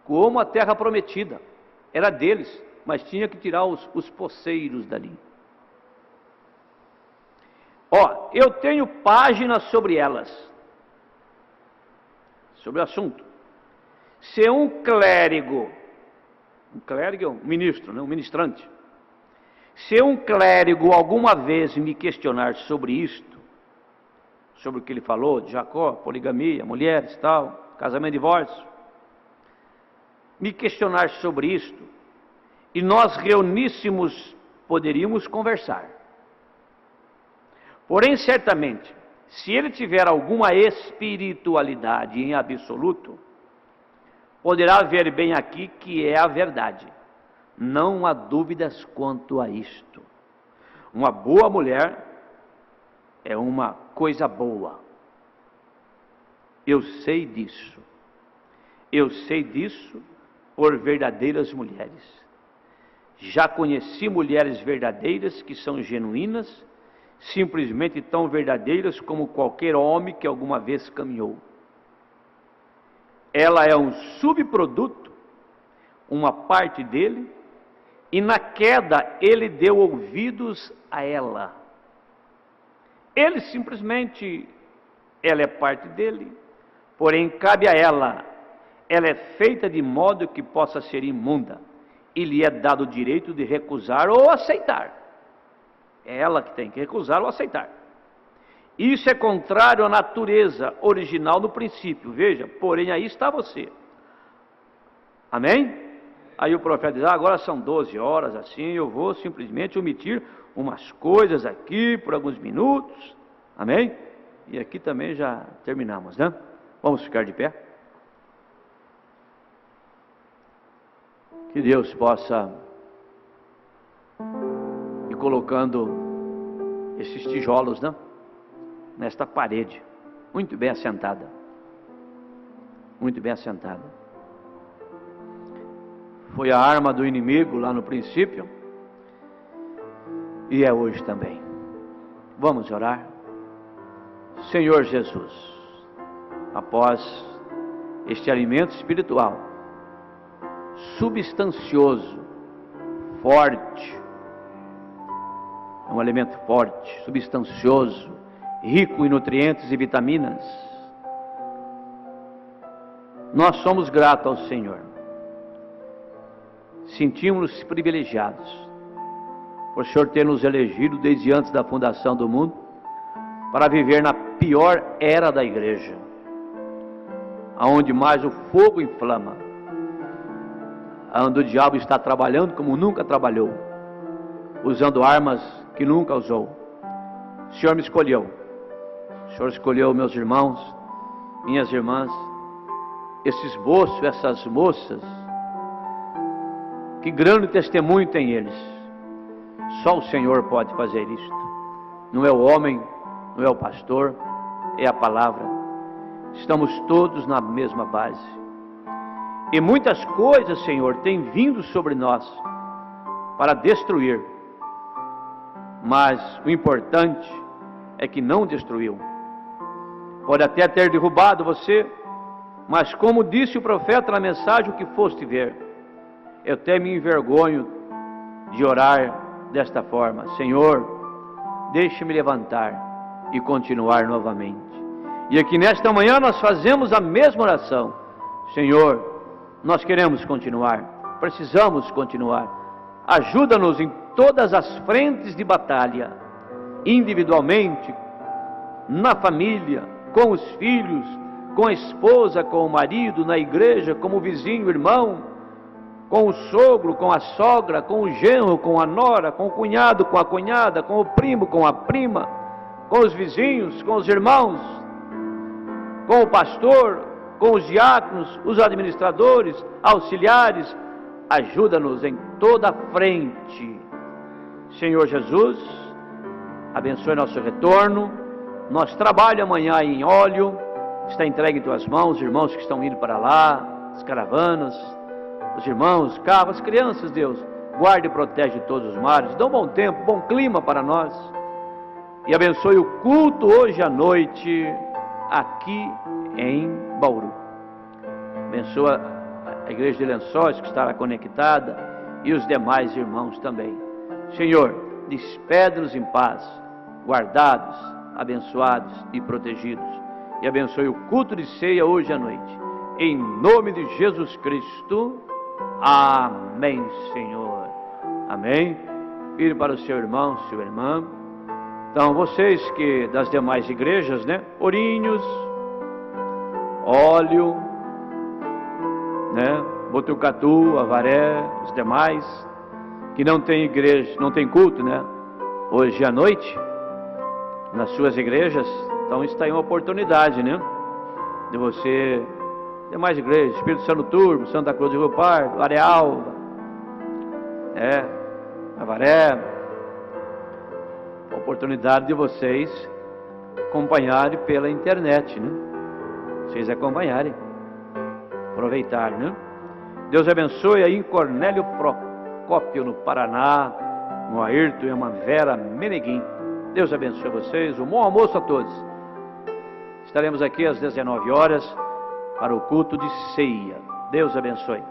Como a terra prometida, era deles, mas tinha que tirar os poceiros dali. Ó, eu tenho páginas sobre elas, sobre o assunto. Se um clérigo é um ministro, né, um ministrante. Se um clérigo alguma vez me questionar sobre isto, sobre o que ele falou, de Jacó, poligamia, mulheres, tal, casamento e divórcio, me questionar sobre isto, e nós reuníssemos, poderíamos conversar. Porém, certamente, se ele tiver alguma espiritualidade em absoluto, poderá ver bem aqui que é a verdade. Não há dúvidas quanto a isto. Uma boa mulher é uma coisa boa. Eu sei disso. Eu sei disso por verdadeiras mulheres. Já conheci mulheres verdadeiras que são genuínas, simplesmente tão verdadeiras como qualquer homem que alguma vez caminhou. Ela é um subproduto uma parte dele, e na queda ele deu ouvidos a ela. Ele simplesmente, ela é parte dele, porém cabe a ela. Ela é feita de modo que possa ser imunda, e lhe é dado o direito de recusar ou aceitar. É ela que tem que recusar ou aceitar. Isso é contrário à natureza original no princípio. Veja, porém aí está você. Amém? Aí o profeta diz, agora são 12 horas, assim, eu vou simplesmente omitir umas coisas aqui por alguns minutos. Amém? E aqui também já terminamos, né? Vamos ficar de pé. Que Deus possa ir colocando esses tijolos, né, nesta parede, muito bem assentada, muito bem assentada. Foi a arma do inimigo lá no princípio, e é hoje também. Vamos orar. Senhor Jesus, após este alimento espiritual, substancioso, forte, é um alimento forte, substancioso, rico em nutrientes e vitaminas, nós somos gratos ao Senhor. Sentimos-nos privilegiados por o Senhor ter nos elegido desde antes da fundação do mundo para viver na pior era da igreja, aonde mais o fogo inflama, onde o diabo está trabalhando como nunca trabalhou, usando armas que nunca usou. O Senhor me escolheu. O Senhor escolheu meus irmãos, minhas irmãs, esses moços, essas moças. Que grande testemunho tem eles. Só o Senhor pode fazer isto. Não é o homem, não é o pastor, é a palavra. Estamos todos na mesma base. E muitas coisas, Senhor, têm vindo sobre nós para destruir. Mas o importante é que não destruiu. Pode até ter derrubado você, mas como disse o profeta na mensagem, o que foste ver, eu até me envergonho de orar desta forma. Senhor, deixe-me levantar e continuar novamente. E aqui nesta manhã nós fazemos a mesma oração. Senhor, nós queremos continuar, precisamos continuar. Ajuda-nos em todas as frentes de batalha, individualmente, na família, com os filhos, com a esposa, com o marido, na igreja, como o vizinho, irmão, com o sogro, com a sogra, com o genro, com a nora, com o cunhado, com a cunhada, com o primo, com a prima, com os vizinhos, com os irmãos, com o pastor, com os diáconos, os administradores, auxiliares. Ajuda-nos em toda a frente. Senhor Jesus, abençoe nosso retorno. Nosso trabalho amanhã em óleo está entregue em tuas mãos, os irmãos que estão indo para lá, as caravanas, os irmãos, os carros, as crianças, Deus, guarde e protege todos os mares, dá um bom tempo, bom clima para nós, e abençoe o culto hoje à noite, aqui em Bauru. Abençoa a igreja de Lençóis que estará conectada, e os demais irmãos também. Senhor, despede-nos em paz, guardados, abençoados e protegidos, e abençoe o culto de ceia hoje à noite, em nome de Jesus Cristo. Amém, Senhor. Amém. Vire para o seu irmão, sua irmã. Então, vocês que das demais igrejas, né? Ourinhos, óleo, né? Botucatu, Avaré, os demais que não tem igreja, não tem culto, né? Hoje à noite, nas suas igrejas. Então, isso está aí uma oportunidade, né? De você, demais igrejas, Espírito Santo Turbo, Santa Cruz de Rio Pardo, Areal, Avaré, oportunidade de vocês acompanharem pela internet, né? Vocês acompanharem, aproveitarem, né? Deus abençoe aí em Cornélio Procópio, no Paraná, no Ayrton e uma Vera Meneguim. Deus abençoe vocês, um bom almoço a todos. Estaremos aqui às 19 horas para o culto de ceia. Deus abençoe.